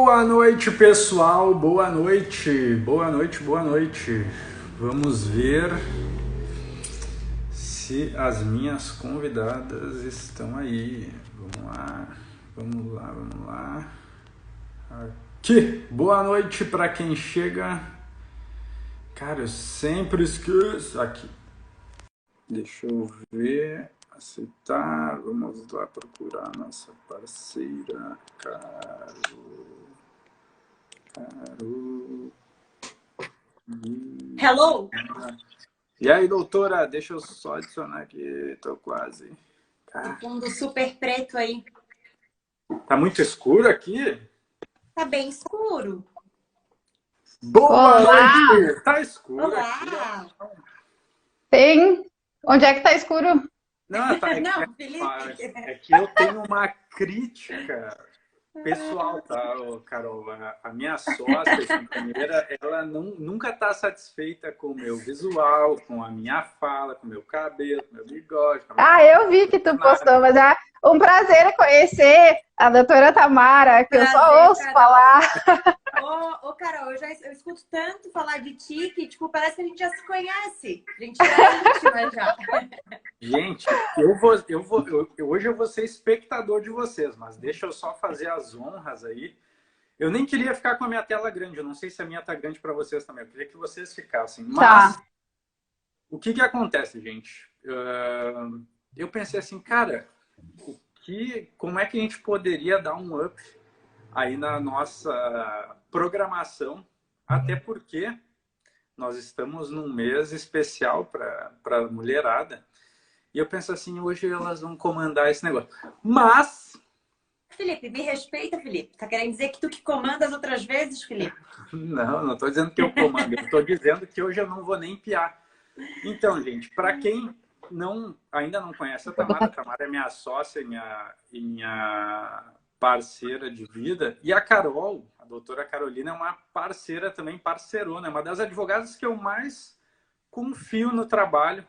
Boa noite, pessoal. Boa noite. Boa noite, boa noite. Vamos ver se as minhas convidadas estão aí. Vamos lá. Vamos lá, vamos lá. Aqui. Boa noite para quem chega. Cara, eu sempre esqueço. Aqui. Deixa eu ver. Aceitar. Vamos lá procurar a nossa parceira, Caro. Hello! E aí, doutora? Deixa eu só adicionar aqui. Tô quase. Um fundo super preto aí. Tá muito escuro aqui? Tá bem escuro. Boa Olá! noite! Tá escuro Olá! aqui. Tem? Onde é que tá escuro? Não, tá, Não, Felipe. é que eu tenho uma crítica pessoal, tá, Carol? A minha sócia, essa enfermeira, ela nunca tá satisfeita com o meu visual, com a minha fala, com o meu cabelo, com o meu bigode. Eu vi que tu postou, mas é um prazer conhecer a doutora Tamara, que eu só ouço Carol. falar. Ô, Carol, eu escuto tanto falar de ti que, tipo, parece que a gente já se conhece. A gente já é íntima já. Gente, hoje eu vou ser espectador de vocês, mas deixa eu só fazer as honras aí. Eu nem queria ficar com a minha tela grande, eu não sei se a minha tá grande para vocês também, eu queria que vocês ficassem. Mas Tá. o que acontece, gente? Eu pensei assim, cara, como é que a gente poderia dar um up aí na nossa programação, até porque nós estamos num mês especial para a mulherada. E eu penso assim, hoje elas vão comandar esse negócio. Mas... Felipe, me respeita, Felipe. Tá querendo dizer que tu que comanda as outras vezes, Felipe? Não estou dizendo que eu comando. Eu estou dizendo que hoje eu não vou nem piar. Então, gente, para quem ainda não conhece a Tamara é minha sócia e minha parceira de vida. E a Carol, a doutora Carolina, é uma parceira também, parceirona. É uma das advogadas que eu mais confio no trabalho.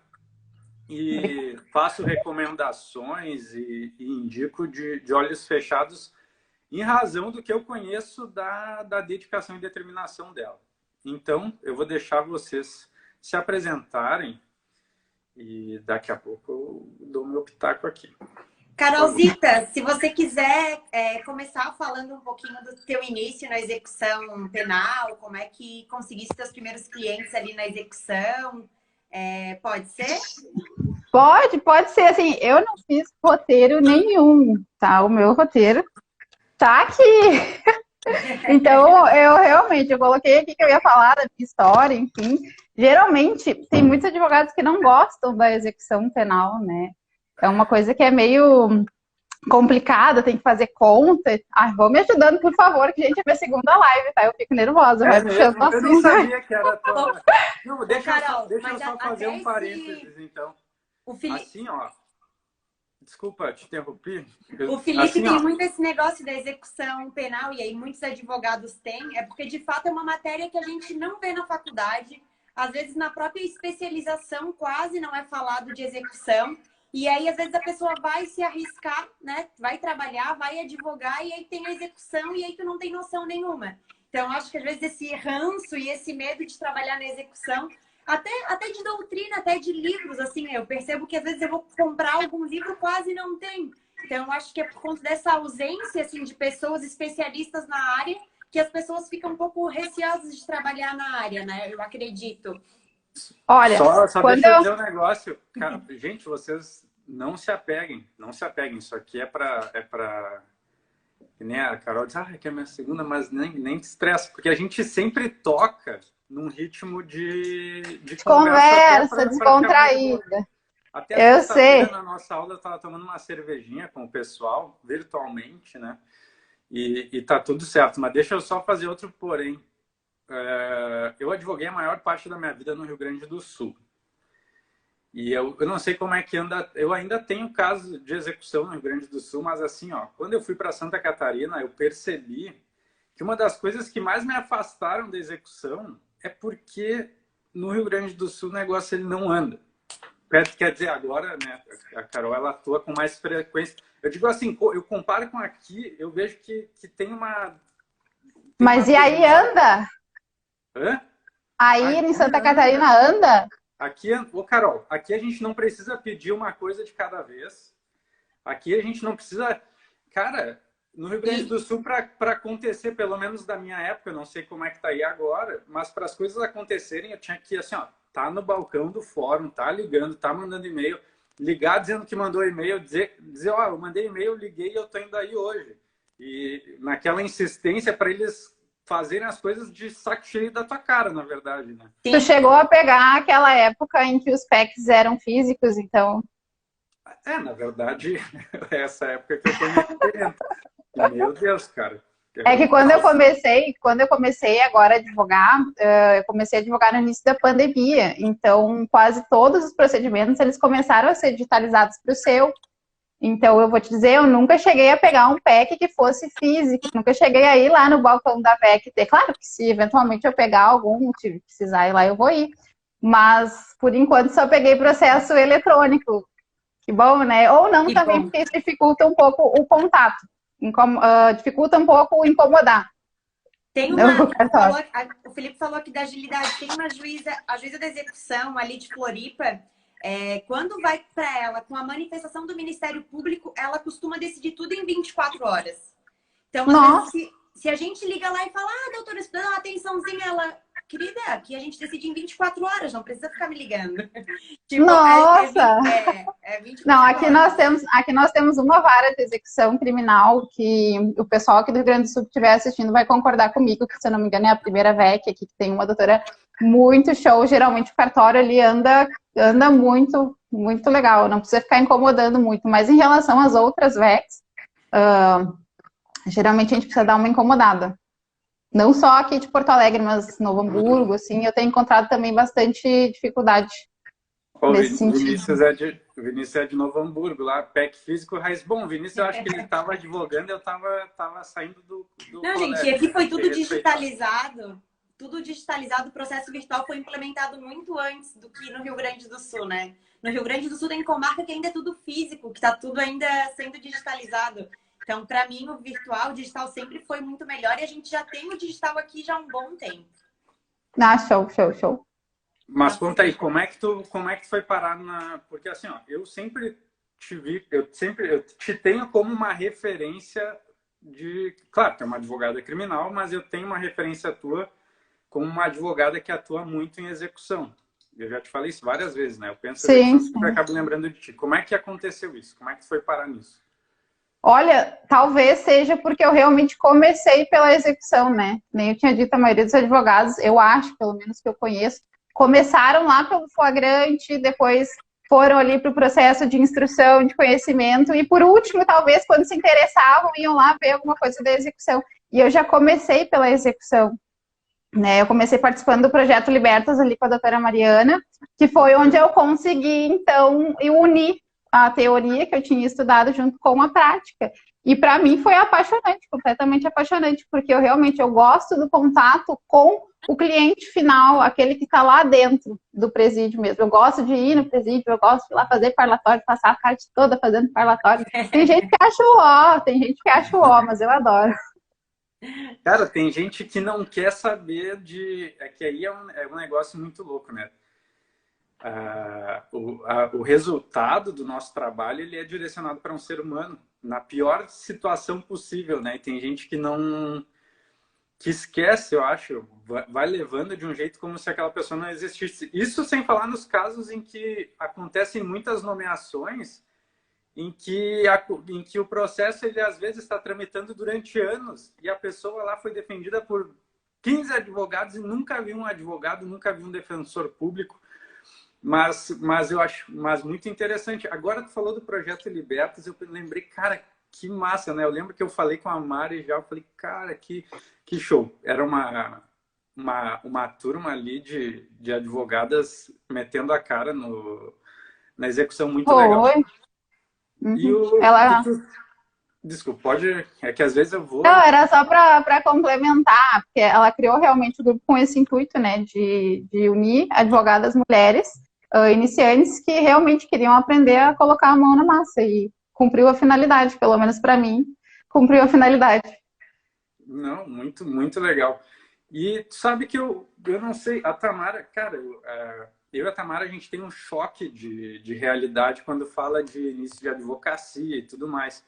E faço recomendações e indico de olhos fechados em razão do que eu conheço da dedicação e determinação dela. Então, eu vou deixar vocês se apresentarem e daqui a pouco eu dou meu pitaco aqui. Carolzita, se você quiser começar falando um pouquinho do teu início na execução penal, como é que conseguiste seus primeiros clientes ali na execução, pode ser? Pode ser. Assim, eu não fiz roteiro nenhum, tá? O meu roteiro tá aqui. Então, eu coloquei aqui que eu ia falar da minha história, enfim. Geralmente, tem muitos advogados que não gostam da execução penal, né? É uma coisa que é meio complicada, tem que fazer conta. Vão me ajudando, por favor, que a gente é minha segunda live, tá? Eu fico nervosa, vai puxando o Eu assunto. nem sabia que era tua... Não, deixa Carol, eu só fazer um parênteses, então. O Felipe... Assim, ó... Desculpa, te interrompi. O Felipe assim, tem muito esse negócio da execução penal, e aí muitos advogados têm, porque de fato é uma matéria que a gente não vê na faculdade, às vezes na própria especialização quase não é falado de execução, e aí às vezes a pessoa vai se arriscar, né? Vai trabalhar, vai advogar, e aí tem a execução, e aí tu não tem noção nenhuma. Então acho que às vezes esse ranço e esse medo de trabalhar na execução, até de doutrina, até de livros, assim, eu percebo que às vezes eu vou comprar algum livro, quase não tem. Então, eu acho que é por conta dessa ausência, assim, de pessoas especialistas na área que as pessoas ficam um pouco receosas de trabalhar na área, né? Eu acredito. Olha, só deixa eu dizer um negócio. Cara, gente, vocês não se apeguem. Isso aqui é pra... Nem a Carol diz, que é a minha segunda, mas nem te estressa, porque a gente sempre toca num ritmo de conversa descontraída. Até eu sei. Na nossa aula eu estava tomando uma cervejinha com o pessoal, virtualmente, né? E tá tudo certo. Mas deixa eu só fazer outro porém. Eu advoguei a maior parte da minha vida no Rio Grande do Sul. E eu não sei como é que anda... Eu ainda tenho casos de execução no Rio Grande do Sul, mas assim, ó, quando eu fui para Santa Catarina, eu percebi que uma das coisas que mais me afastaram da execução é porque no Rio Grande do Sul o negócio ele não anda. Quer dizer, agora, né, a Carol, ela atua com mais frequência. Eu digo assim, eu comparo com aqui, eu vejo que tem Mas e aí anda? Hã? Aí em Santa Catarina anda? Aqui, ô Carol, aqui a gente não precisa pedir uma coisa de cada vez. Aqui a gente não precisa... Cara, no Rio Grande do Sul, para acontecer, pelo menos da minha época, eu não sei como é que tá aí agora, mas para as coisas acontecerem, eu tinha que, assim, ó, tá no balcão do fórum, tá ligando, tá mandando e-mail, ligar dizendo que mandou e-mail, dizer ó, eu mandei e-mail, liguei e eu tô indo aí hoje. E naquela insistência para eles fazerem as coisas de saco cheio da tua cara, na verdade, né? Tu chegou a pegar aquela época em que os PECs eram físicos, então... Na verdade, essa época que eu tô me experimentando. Meu Deus, cara. É que quando eu comecei agora a advogar, eu comecei a advogar no início da pandemia, então quase todos os procedimentos eles começaram a ser digitalizados para o seu. Então eu vou te dizer, eu nunca cheguei a pegar um PEC que fosse físico, nunca cheguei a ir lá no balcão da VEC. Claro que se eventualmente eu pegar algum, se precisar ir lá, eu vou ir. Mas por enquanto só peguei processo eletrônico. Que bom, né? Ou não Que também, bom. porque isso dificulta um pouco o contato. Dificulta um pouco incomodar. Tem uma, o Felipe falou aqui da agilidade. Tem uma juíza, a juíza da execução ali de Floripa, quando vai para ela com a manifestação do Ministério Público, ela costuma decidir tudo em 24 horas. Então, às vezes, se a gente liga lá e fala, doutora, estudando uma atençãozinha, ela, querida, aqui a gente decide em 24 horas, não precisa ficar me ligando. Tipo, Nossa! 24 não, horas. aqui nós temos uma vara de execução criminal que o pessoal aqui do Rio Grande do Sul que estiver assistindo vai concordar comigo, que se eu não me engano é a primeira VEC aqui, que tem uma doutora muito show. Geralmente o cartório ali anda muito, muito legal, não precisa ficar incomodando muito, mas em relação às outras VECs, geralmente a gente precisa dar uma incomodada. Não só aqui de Porto Alegre, mas Novo Hamburgo, assim, eu tenho encontrado também bastante dificuldade nesse sentido. Vinícius é de Novo Hamburgo, lá, PEC físico, raiz. Bom, Vinícius, eu acho que ele estava advogando, eu estava saindo do Não, colégio, gente, aqui foi tudo digitalizado. o processo virtual foi implementado muito antes do que no Rio Grande do Sul, né? No Rio Grande do Sul tem comarca que ainda é tudo físico, que está tudo ainda sendo digitalizado. Então, para mim, o virtual, o digital sempre foi muito melhor e a gente já tem o digital aqui já há um bom tempo. Show. Mas conta aí, como é que tu foi parar na... Porque assim, ó, eu sempre te tenho como uma referência de... Claro, tu é uma advogada criminal, mas eu tenho uma referência tua como uma advogada que atua muito em execução. Eu já te falei isso várias vezes, né? Eu penso em sempre acabo lembrando de ti. Como é que aconteceu isso? Como é que tu foi parar nisso? Olha, talvez seja porque eu realmente comecei pela execução, né? Nem eu tinha dito, a maioria dos advogados, eu acho, pelo menos que eu conheço, começaram lá pelo flagrante, depois foram ali para o processo de instrução, de conhecimento, e por último, talvez, quando se interessavam, iam lá ver alguma coisa da execução. E eu já comecei pela execução, né? Eu comecei participando do projeto Libertas ali com a doutora Mariana, que foi onde eu consegui, então, unir a teoria que eu tinha estudado junto com a prática. E para mim foi apaixonante, completamente apaixonante, porque eu gosto do contato com o cliente final, aquele que está lá dentro do presídio mesmo. Eu gosto de ir no presídio, eu gosto de ir lá fazer parlatório, passar a tarde toda fazendo parlatório. Tem gente que acha o mas eu adoro. Cara, tem gente que não quer saber de... É que aí é um negócio muito louco, né? O resultado do nosso trabalho ele é direcionado para um ser humano na pior situação possível, né? E tem gente que esquece, eu acho, vai levando de um jeito como se aquela pessoa não existisse. Isso sem falar nos casos em que acontecem muitas nomeações em que o processo ele às vezes está tramitando durante anos e a pessoa lá foi defendida por 15 advogados e nunca viu um advogado, nunca viu um defensor público. Mas eu acho muito interessante. Agora tu falou do projeto Libertas, eu lembrei, cara, que massa, né? Eu lembro que eu falei com a Mari já, eu falei, cara, que show. Era uma turma ali de advogadas metendo a cara na execução muito legal. Uhum. Desculpa, pode... É que às vezes eu vou... Não, era só para complementar, porque ela criou realmente o grupo com esse intuito, né, de unir advogadas mulheres iniciantes que realmente queriam aprender a colocar a mão na massa e cumpriu a finalidade, pelo menos para mim, cumpriu a finalidade. Não, muito, muito legal. E tu sabe que eu não sei, a Tamara, cara, eu e a Tamara, a gente tem um choque de realidade quando fala de início de advocacia e tudo mais.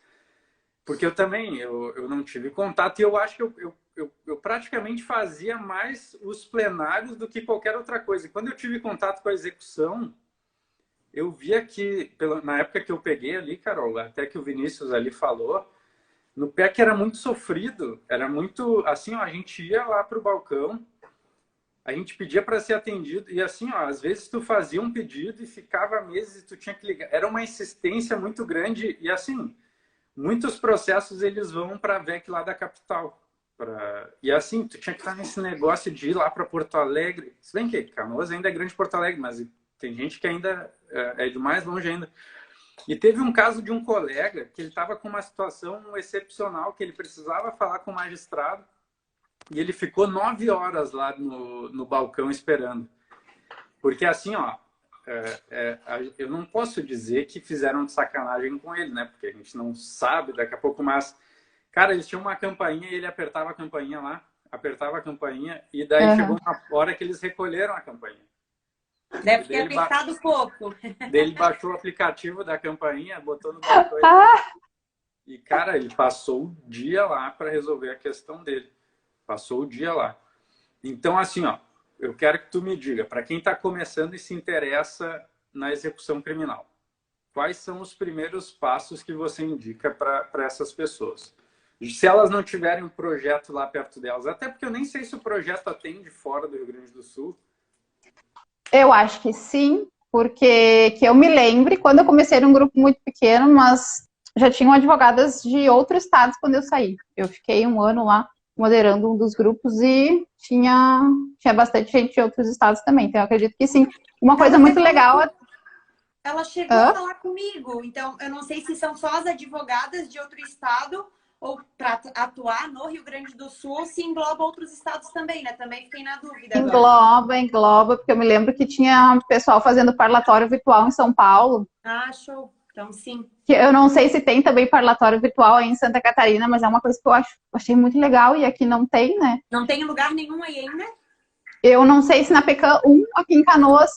Porque eu também, eu não tive contato e eu acho que eu praticamente fazia mais os plenários do que qualquer outra coisa. E quando eu tive contato com a execução, eu via que, na época que eu peguei ali, Carol, até que o Vinícius ali falou, no pé que era muito sofrido, era muito, assim, ó, a gente ia lá para o balcão, a gente pedia para ser atendido, e assim, ó, às vezes tu fazia um pedido e ficava meses e tu tinha que ligar. Era uma insistência muito grande, e assim, muitos processos eles vão para a VEC lá da capital. E assim, tu tinha que estar nesse negócio de ir lá para Porto Alegre. Se bem que Canoas ainda é grande Porto Alegre, mas tem gente que ainda é de mais longe ainda. E teve um caso de um colega que ele estava com uma situação excepcional, que ele precisava falar com o magistrado, e ele ficou 9 horas lá no balcão esperando. Porque assim, ó, eu não posso dizer que fizeram de sacanagem com ele, né? Porque a gente não sabe daqui a pouco, mas, cara, eles tinham uma campainha e ele apertava a campainha lá, apertava a campainha, e daí chegou uma hora que eles recolheram a campainha. Deve ter apertado pouco. Ele baixou o aplicativo da campainha, botou no balcão e, cara, ele passou o dia lá para resolver a questão dele. Passou o dia lá. Então, assim, ó, eu quero que tu me diga, para quem está começando e se interessa na execução criminal, quais são os primeiros passos que você indica para essas pessoas? Se elas não tiverem um projeto lá perto delas, até porque eu nem sei se o projeto atende fora do Rio Grande do Sul. Eu acho que sim, porque que eu me lembre, quando eu comecei era um grupo muito pequeno, mas já tinham advogadas de outros estados quando eu saí. Eu fiquei 1 ano lá moderando um dos grupos e tinha bastante gente de outros estados também, então eu acredito que sim. Uma coisa muito legal... Ela chegou a falar comigo, então eu não sei se são só as advogadas de outro estado ou para atuar no Rio Grande do Sul, ou se engloba outros estados também, né? Também fiquei na dúvida agora. Engloba, porque eu me lembro que tinha pessoal fazendo parlatório virtual em São Paulo. Ah, show. Então, sim. Eu não sei se tem também parlatório virtual aí em Santa Catarina, mas é uma coisa que eu achei muito legal e aqui não tem, né? Não tem lugar nenhum aí ainda? Eu não sei se na PECAM 1, aqui em Canoas,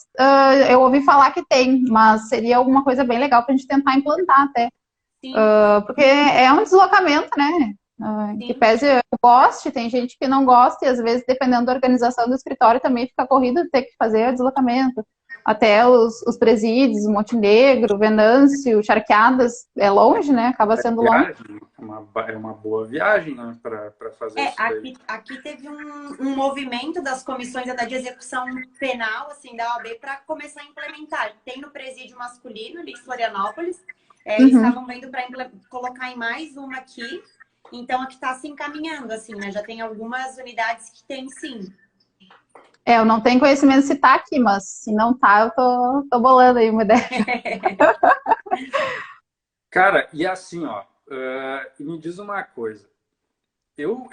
eu ouvi falar que tem, mas seria alguma coisa bem legal para a gente tentar implantar até. Porque é um deslocamento, né? Que pese eu goste, tem gente que não gosta e às vezes, dependendo da organização do escritório, também fica corrido ter que fazer o deslocamento. Até os presídios, Montenegro, Venâncio, Charqueadas, é longe, né? Acaba sendo longe. É uma boa viagem, né? Para fazer isso daí. Aqui teve um movimento das comissões de execução penal, assim, da OAB, para começar a implementar. Tem no presídio masculino, ali em Florianópolis. Eles estavam vendo para colocar em mais uma aqui. Então, aqui está se encaminhando, assim, né? Já tem algumas unidades que tem, sim. Eu não tenho conhecimento se tá aqui, mas se não tá, eu tô bolando aí uma ideia. Cara, e assim, ó, me diz uma coisa. Eu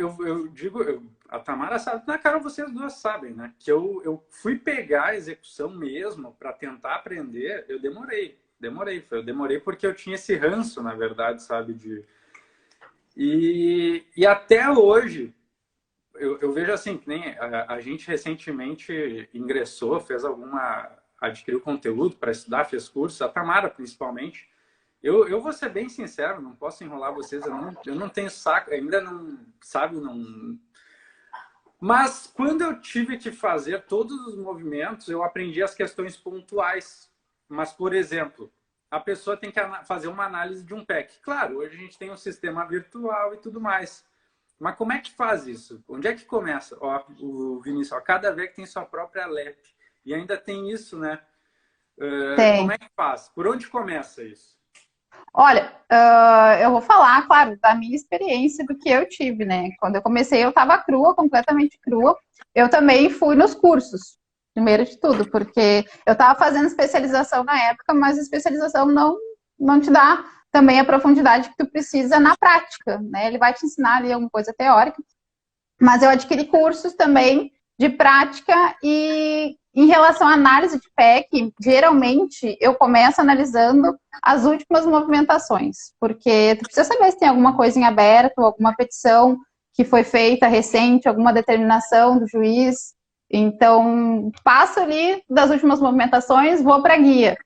digo, a Tamara sabe, na cara vocês duas sabem, né? Que eu fui pegar a execução mesmo para tentar aprender, eu demorei. Eu demorei porque eu tinha esse ranço, na verdade, sabe? E até hoje... Eu vejo assim, que nem a gente recentemente ingressou, adquiriu conteúdo para estudar, fez curso, a Tamara principalmente. Eu vou ser bem sincero, não posso enrolar vocês, eu não tenho saco, ainda não, sabe, não... Mas quando eu tive que fazer todos os movimentos, eu aprendi as questões pontuais. Mas, por exemplo, a pessoa tem que fazer uma análise de um PEC. Claro, hoje a gente tem um sistema virtual e tudo mais. Mas como é que faz isso? Onde é que começa? Ó, o Vinícius, cada VEC tem sua própria LEP. E ainda tem isso, né? Como é que faz? Por onde começa isso? Olha, eu vou falar, claro, da minha experiência, do que eu tive, né? Quando eu comecei, eu estava crua, completamente crua. Eu também fui nos cursos, primeiro de tudo, porque eu estava fazendo especialização na época, mas a especialização não te dá também a profundidade que tu precisa na prática, né? Ele vai te ensinar ali alguma coisa teórica, mas eu adquiri cursos também de prática e em relação à análise de PEC, geralmente eu começo analisando as últimas movimentações, porque tu precisa saber se tem alguma coisa em aberto, alguma petição que foi feita recente, alguma determinação do juiz. Então, passo ali das últimas movimentações, vou para a guia.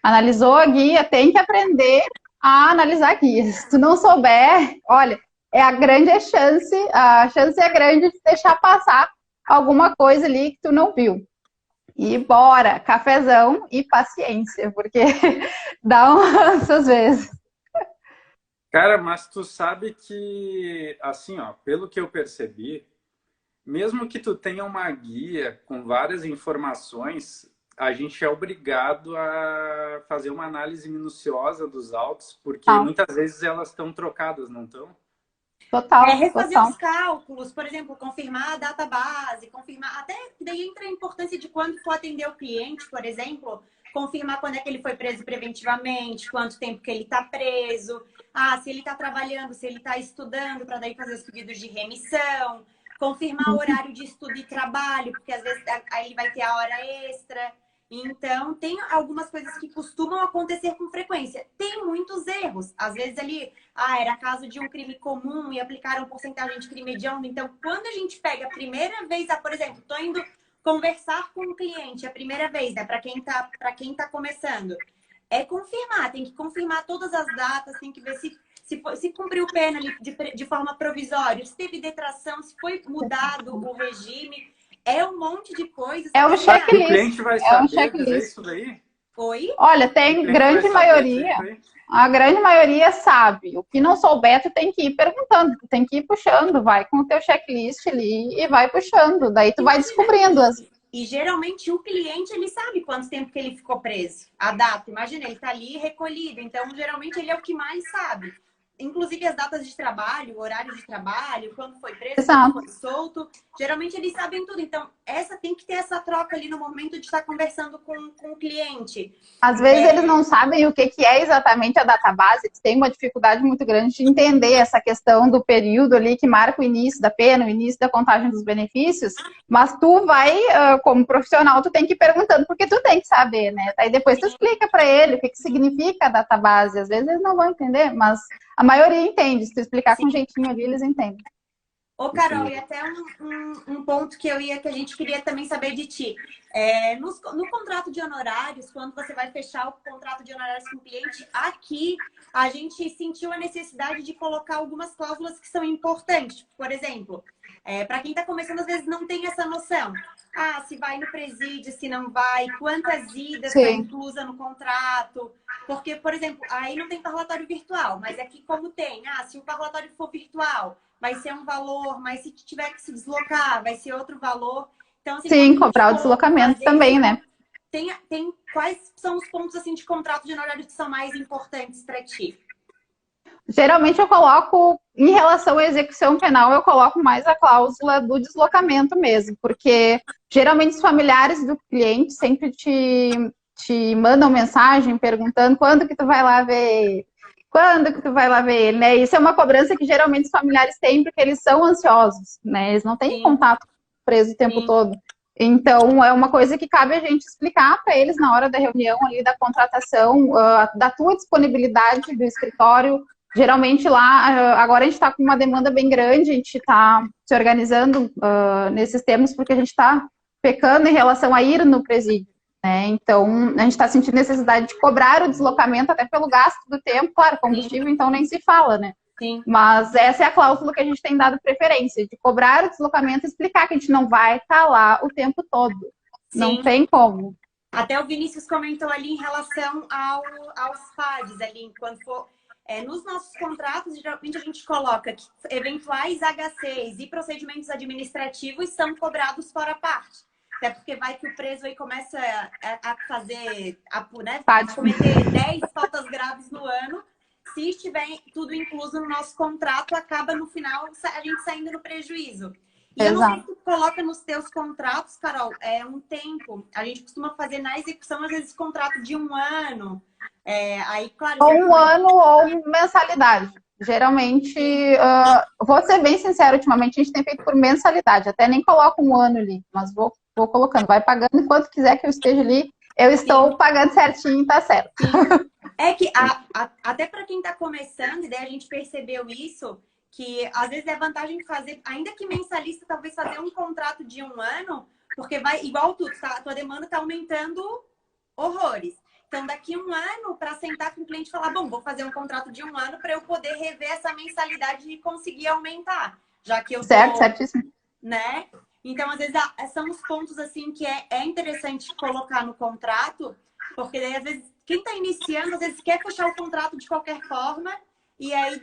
Analisou a guia, tem que aprender a analisar a guia. Se tu não souber, olha, a chance é grande de deixar passar alguma coisa ali que tu não viu. E bora, cafezão e paciência, porque dá um ranço às vezes. Cara, mas tu sabe que, assim, ó, pelo que eu percebi, mesmo que tu tenha uma guia com várias informações, a gente é obrigado a fazer uma análise minuciosa dos autos, porque muitas vezes elas estão trocadas, não estão? Total. Refazer os cálculos, por exemplo, confirmar a data base, confirmar, até daí entra a importância de quando for atender o cliente, por exemplo, confirmar quando é que ele foi preso preventivamente, quanto tempo que ele está preso, se ele está trabalhando, se ele está estudando, para daí fazer os pedidos de remissão, confirmar o horário de estudo e trabalho, porque às vezes aí ele vai ter a hora extra. Então, tem algumas coisas que costumam acontecer com frequência. Tem muitos erros. Às vezes ali, era caso de um crime comum e aplicaram porcentagem de crime hediondo. Então, quando a gente pega a primeira vez, por exemplo, estou indo conversar com o cliente a primeira vez, né? Para quem tá começando, é confirmar. Tem que confirmar todas as datas, tem que ver se cumpriu pena ali de forma provisória, se teve detração, se foi mudado o regime. É um monte de coisas. É um checklist. O cliente vai saber dizer isso daí? Oi? Olha, tem grande maioria. A grande maioria sabe. O que não souber, tu tem que ir perguntando, tu tem que ir puxando, vai com o teu checklist ali e vai puxando. Daí tu vai descobrindo as... E geralmente o cliente, ele sabe quanto tempo que ele ficou preso. A data, imagina, ele tá ali recolhido. Então, geralmente, ele é o que mais sabe. Inclusive as datas de trabalho, o horário de trabalho, quando foi preso, quando foi solto. Geralmente eles sabem tudo. Então, tem que ter essa troca ali no momento de estar conversando com o cliente. Às vezes eles não sabem o que é exatamente a database. Eles têm uma dificuldade muito grande de entender essa questão do período ali que marca o início da pena, o início da contagem dos benefícios. Mas tu vai, como profissional, tu tem que ir perguntando, porque tu tem que saber, né? Aí depois tu explica para ele o que significa a database. Às vezes eles não vão entender, mas a maioria entende. Se tu explicar com um jeitinho ali, eles entendem. Ô, Carol, e até um ponto que a gente queria também saber de ti. No contrato de honorários, quando você vai fechar o contrato de honorários com o cliente, aqui a gente sentiu a necessidade de colocar algumas cláusulas que são importantes. Por exemplo, para quem está começando, às vezes não tem essa noção. Se vai no presídio, se não vai, quantas idas está inclusa no contrato. Porque, por exemplo, aí não tem parlatório virtual, mas aqui como tem, se o parlatório for virtual, vai ser um valor, mas se tiver que se deslocar, vai ser outro valor. Então, assim, sim, comprar o deslocamento também, né? Quais são os pontos assim de contrato de honorários que são mais importantes para ti? Geralmente eu coloco, em relação à execução penal, eu coloco mais a cláusula do deslocamento mesmo, porque geralmente os familiares do cliente sempre te mandam mensagem perguntando quando que tu vai lá ver ele, quando que tu vai lá ver ele, né? Isso é uma cobrança que geralmente os familiares têm, porque eles são ansiosos, né? Eles não têm contato preso o tempo todo. Então, é uma coisa que cabe a gente explicar para eles na hora da reunião ali, da contratação, da tua disponibilidade do escritório. Geralmente lá, agora a gente está com uma demanda bem grande, a gente está se organizando nesses termos, porque a gente está pecando em relação a ir no presídio, né? Então, a gente está sentindo necessidade de cobrar o deslocamento até pelo gasto do tempo, claro, combustível, então nem se fala, né? Sim. Mas essa é a cláusula que a gente tem dado preferência, de cobrar o deslocamento e explicar que a gente não vai estar lá o tempo todo. Sim. Não tem como. Até o Vinícius comentou ali em relação aos PADs ali, quando for... nos nossos contratos, geralmente a gente coloca que eventuais HCs e procedimentos administrativos são cobrados fora parte. Até porque vai que o preso aí começa a fazer, cometer 10 faltas graves no ano. Se estiver tudo incluso no nosso contrato, acaba no final a gente saindo no prejuízo. E eu não sei se tu coloca nos teus contratos, Carol, um tempo. A gente costuma fazer na execução, às vezes, contrato de 1 ano. Aí, claro, ou 1 ano ou mensalidade. Geralmente, vou ser bem sincera, ultimamente a gente tem feito por mensalidade. Até nem coloco 1 ano ali, mas vou colocando. Vai pagando enquanto quiser que eu esteja ali. Eu estou pagando certinho, tá certo. É que até para quem está começando, e daí a gente percebeu isso, que às vezes é vantagem fazer, ainda que mensalista, talvez fazer um contrato de 1 ano, porque vai, igual tudo, tá? A tua demanda está aumentando horrores. Então, daqui 1 ano, para sentar com o cliente e falar, bom, vou fazer um contrato de 1 ano para eu poder rever essa mensalidade e conseguir aumentar. Já que eu tô, certíssimo. né? Então, às vezes, são os pontos, assim, que é interessante colocar no contrato, porque daí, às vezes, quem está iniciando, às vezes, quer fechar o contrato de qualquer forma, e aí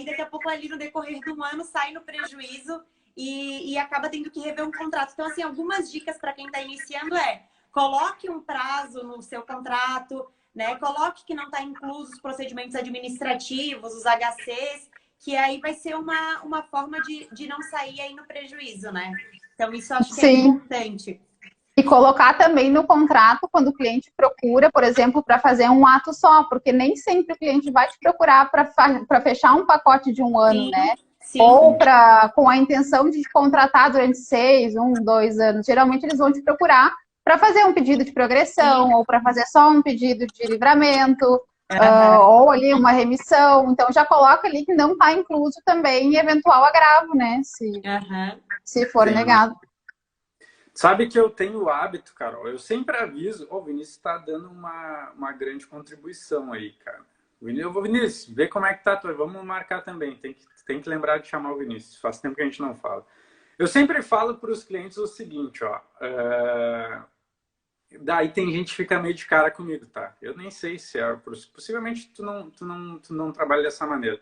daqui a pouco, ali no decorrer do ano, sai no prejuízo e acaba tendo que rever um contrato. Então, assim, algumas dicas para quem está iniciando coloque um prazo no seu contrato, né? Coloque que não está incluso os procedimentos administrativos, os HCs, que aí vai ser uma forma de não sair aí no prejuízo, né? Então, isso eu acho que é importante. E colocar também no contrato, quando o cliente procura, por exemplo, para fazer um ato só, porque nem sempre o cliente vai te procurar para fechar um pacote de 1 ano, Sim, né? sim. Ou com a intenção de te contratar durante 6, 1, 2 anos. Geralmente eles vão te procurar para fazer um pedido de progressão, Sim. ou para fazer só um pedido de livramento, Uhum. ou ali uma remissão. Então já coloca ali que não está incluso também eventual agravo, né? Se for Sim. negado. Sabe que eu tenho o hábito, Carol, eu sempre aviso, o Vinícius está dando uma grande contribuição aí, cara. Vinícius, vê como é que tá, vamos marcar também, tem que lembrar de chamar o Vinícius, faz tempo que a gente não fala. Eu sempre falo para os clientes o seguinte, ó, daí tem gente que fica meio de cara comigo, tá? Eu nem sei se é, possivelmente tu não trabalha dessa maneira.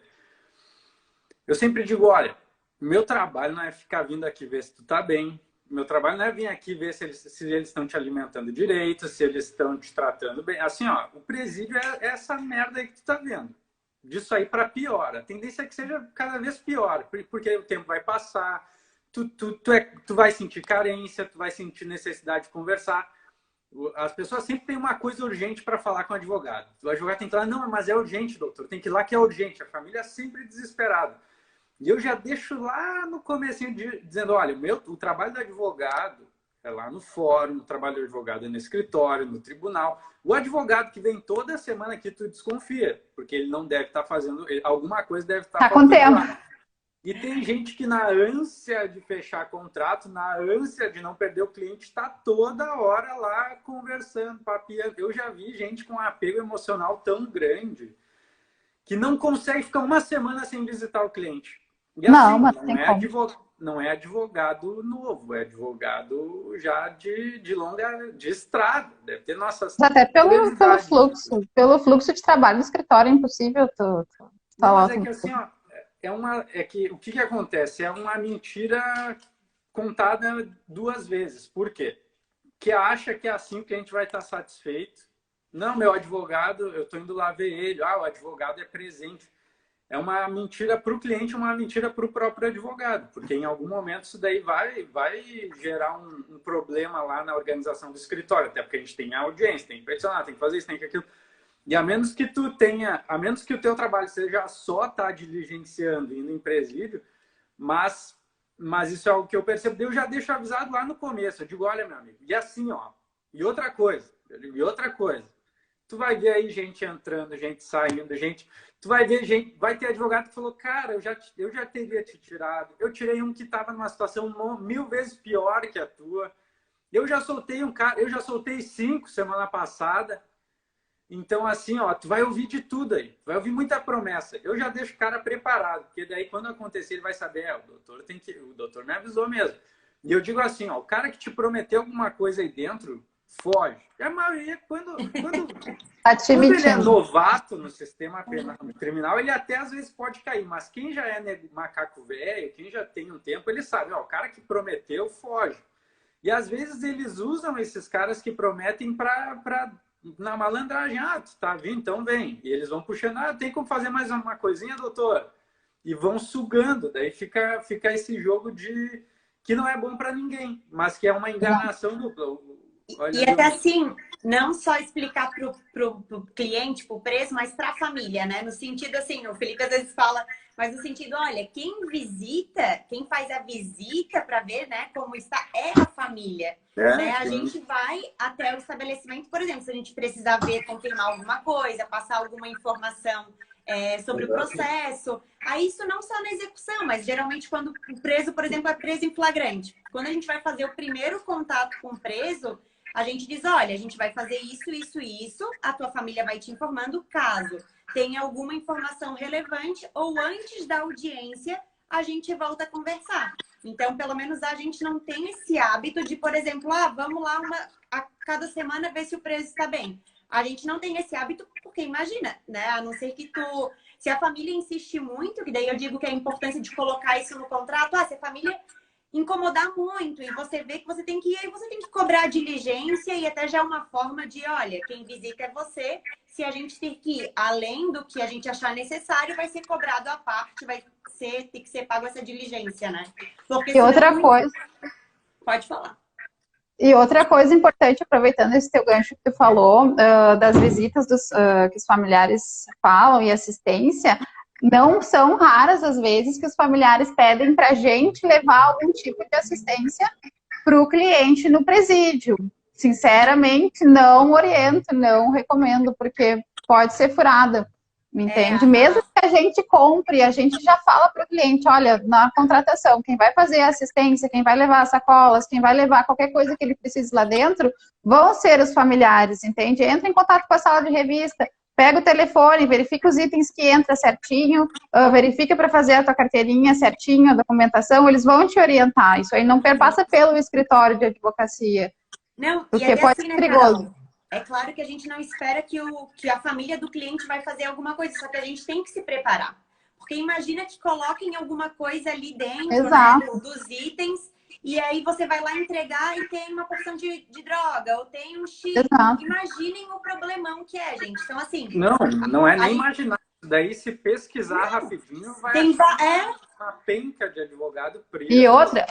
Eu sempre digo, olha, meu trabalho não é ficar vindo aqui ver se tu tá bem, meu trabalho não é vir aqui ver se eles estão te alimentando direito, se eles estão te tratando bem. Assim, ó, o presídio é essa merda aí que tu tá vendo. Disso aí para pior. A tendência é que seja cada vez pior, porque o tempo vai passar, tu vai sentir carência, tu vai sentir necessidade de conversar. As pessoas sempre têm uma coisa urgente para falar com o advogado. O advogado tem que falar, não, mas é urgente, doutor. Tem que ir lá que é urgente. A família é sempre desesperada. E eu já deixo lá no comecinho dizendo, olha, o trabalho do advogado é lá no fórum, o trabalho do advogado é no escritório, no tribunal. O advogado que vem toda semana aqui, tu desconfia, porque ele não deve estar fazendo, alguma coisa deve estar com tempo. E tem gente que na ânsia de fechar contrato, na ânsia de não perder o cliente, está toda hora lá conversando, papiando. Eu já vi gente com um apego emocional tão grande que não consegue ficar 1 semana sem visitar o cliente. E não, assim, mas não é advogado novo, é advogado já de estrada. Deve ter nossas... Até pelo fluxo de trabalho no escritório é impossível tu falar. Mas é que assim, ó, o que acontece? É uma mentira contada 2 vezes. Por quê? Que acha que é assim que a gente vai estar satisfeito. Não, meu advogado, eu estou indo lá ver ele. O advogado é presente. É uma mentira para o cliente, uma mentira para o próprio advogado, porque em algum momento isso daí vai gerar um problema lá na organização do escritório, até porque a gente tem a audiência, tem que peticionar, tem que fazer isso, tem que aquilo. E a menos que o teu trabalho seja só estar diligenciando, indo em presídio, mas isso é algo que eu percebo, eu já deixo avisado lá no começo, eu digo, olha, meu amigo, e assim, ó, e outra coisa, tu vai ver aí gente entrando, gente saindo, tu vai ver gente, vai ter advogado que falou, cara, eu já teria te tirado. Eu tirei um que estava numa situação 1000 vezes pior que a tua. Eu já soltei 5 semana passada. Então, assim, ó, tu vai ouvir de tudo aí. Tu vai ouvir muita promessa. Eu já deixo o cara preparado, porque daí quando acontecer ele vai saber, o doutor me avisou mesmo. E eu digo assim, ó, o cara que te prometeu alguma coisa aí dentro, foge. E a maioria, quando ele é novato no sistema criminal, ele até às vezes pode cair. Mas quem já é macaco velho, quem já tem um tempo, ele sabe, ó, o cara que prometeu, foge. E às vezes eles usam esses caras que prometem na malandragem. Tu tá vindo, então vem. E eles vão puxando, tem como fazer mais uma coisinha, doutor? E vão sugando. Daí fica esse jogo que não é bom para ninguém, mas que é uma enganação dupla. E até assim, não só explicar pro cliente, pro preço, mas para a família, né? No sentido assim, o Felipe às vezes fala, mas no sentido, olha, quem faz a visita para ver, né, como está, é a família. Né? A gente vai até o estabelecimento, por exemplo, se a gente precisar ver, confirmar alguma coisa, passar alguma informação sobre o processo. Aí isso não só na execução, mas geralmente quando o preso, por exemplo, é preso em flagrante. Quando a gente vai fazer o primeiro contato com o preso, a gente diz, olha, a gente vai fazer isso, isso e isso, a tua família vai te informando caso tenha alguma informação relevante ou antes da audiência a gente volta a conversar. Então, pelo menos a gente não tem esse hábito de, por exemplo, vamos lá a cada semana ver se o preso está bem. A gente não tem esse hábito porque imagina, né? A não ser que se a família insiste muito, que daí eu digo que a importância de colocar isso no contrato, se a família incomodar muito e você vê que você tem que ir, aí você tem que cobrar a diligência e até já é uma forma de, olha, quem visita é você, se a gente ter que ir além do que a gente achar necessário, vai ser cobrado à parte, ter que ser pago essa diligência, né? Porque e outra coisa... Pode falar. E outra coisa importante, aproveitando esse teu gancho que tu falou, das visitas que os familiares falam e assistência, não são raras as vezes que os familiares pedem para a gente levar algum tipo de assistência para o cliente no presídio. Sinceramente, não oriento, não recomendo, porque pode ser furada, me entende? Mesmo que a gente compre, a gente já fala para o cliente, olha, na contratação, quem vai fazer a assistência, quem vai levar as sacolas, quem vai levar qualquer coisa que ele precise lá dentro, vão ser os familiares, entende? Entra em contato com a sala de revista, pega o telefone, verifica os itens que entra certinho, verifica para fazer a tua carteirinha certinho, a documentação, eles vão te orientar. Isso aí não passa pelo escritório de advocacia. Não, porque pode ser perigoso. Carol, é claro que a gente não espera que a família do cliente vai fazer alguma coisa, só que a gente tem que se preparar. Porque imagina que coloquem alguma coisa ali dentro, né, dos itens, e aí você vai lá entregar e tem uma porção de droga, ou tem um X. Exato. Imaginem o problemão que é, gente. Então, assim... Não é nem imaginar. Daí, se pesquisar rapidinho, vai uma penca de advogado preso. E outra,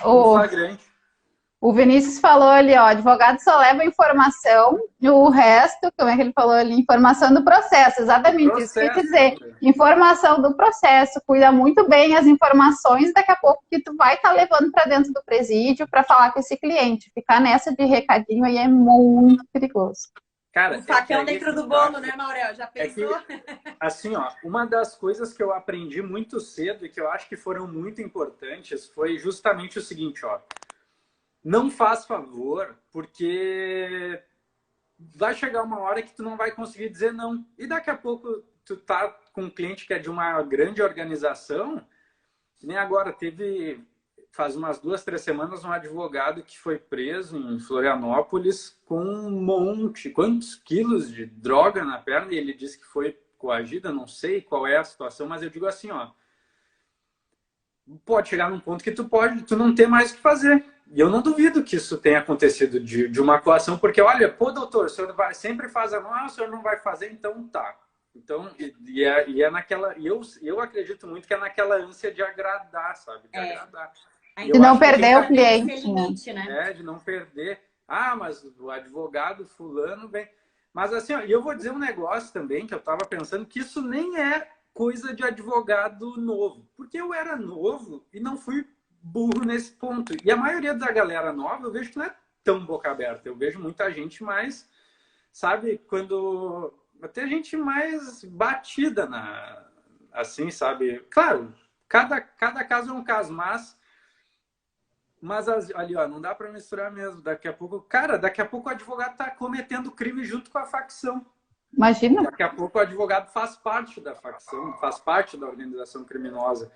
o Vinícius falou ali, advogado só leva informação, o resto, como é que ele falou ali? Informação do processo, exatamente isso. Quer dizer, informação do processo, cuida muito bem as informações daqui a pouco que tu vai estar levando para dentro do presídio para falar com esse cliente. Ficar nessa de recadinho aí é muito perigoso. Cara, o facão dentro do bolo, né, Maurel? Já pensou? Assim, uma das coisas que eu aprendi muito cedo e que eu acho que foram muito importantes foi justamente o seguinte, não faz favor, porque vai chegar uma hora que tu não vai conseguir dizer não. E daqui a pouco tu tá com um cliente que é de uma grande organização, nem agora faz umas 2, 3 semanas, um advogado que foi preso em Florianópolis com um monte, quantos quilos de droga na perna, e ele disse que foi coagida, não sei qual é a situação, mas eu digo assim, pode chegar num ponto que tu não ter mais o que fazer. E eu não duvido que isso tenha acontecido de uma coação, porque, olha, doutor, o senhor sempre faz o senhor não vai fazer, então tá. Então, é naquela... eu acredito muito que é naquela ânsia de agradar, sabe? De agradar. De não perder o cliente. Limite, né? De não perder. Mas o advogado fulano vem... Mas assim, eu vou dizer um negócio também, que eu estava pensando, que isso nem é coisa de advogado novo. Porque eu era novo e não fui burro nesse ponto. E a maioria da galera nova, eu vejo que não é tão boca aberta. Eu vejo muita gente mais, sabe, até gente mais batida assim, sabe? Claro, cada caso é um caso, mas ali, não dá para misturar mesmo. Daqui a pouco o advogado tá cometendo crime junto com a facção. Imagina. Daqui a pouco o advogado faz parte da facção, faz parte da organização criminosa.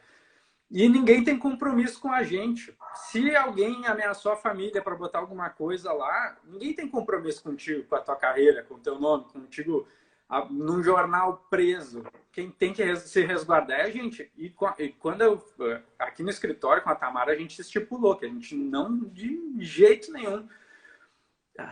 E ninguém tem compromisso com a gente. Se alguém ameaçou a família para botar alguma coisa lá, ninguém tem compromisso contigo, com a tua carreira, com o teu nome, contigo num jornal preso. Quem tem que se resguardar é a gente. E quando aqui no escritório com a Tamara, a gente estipulou que a gente não, de jeito nenhum,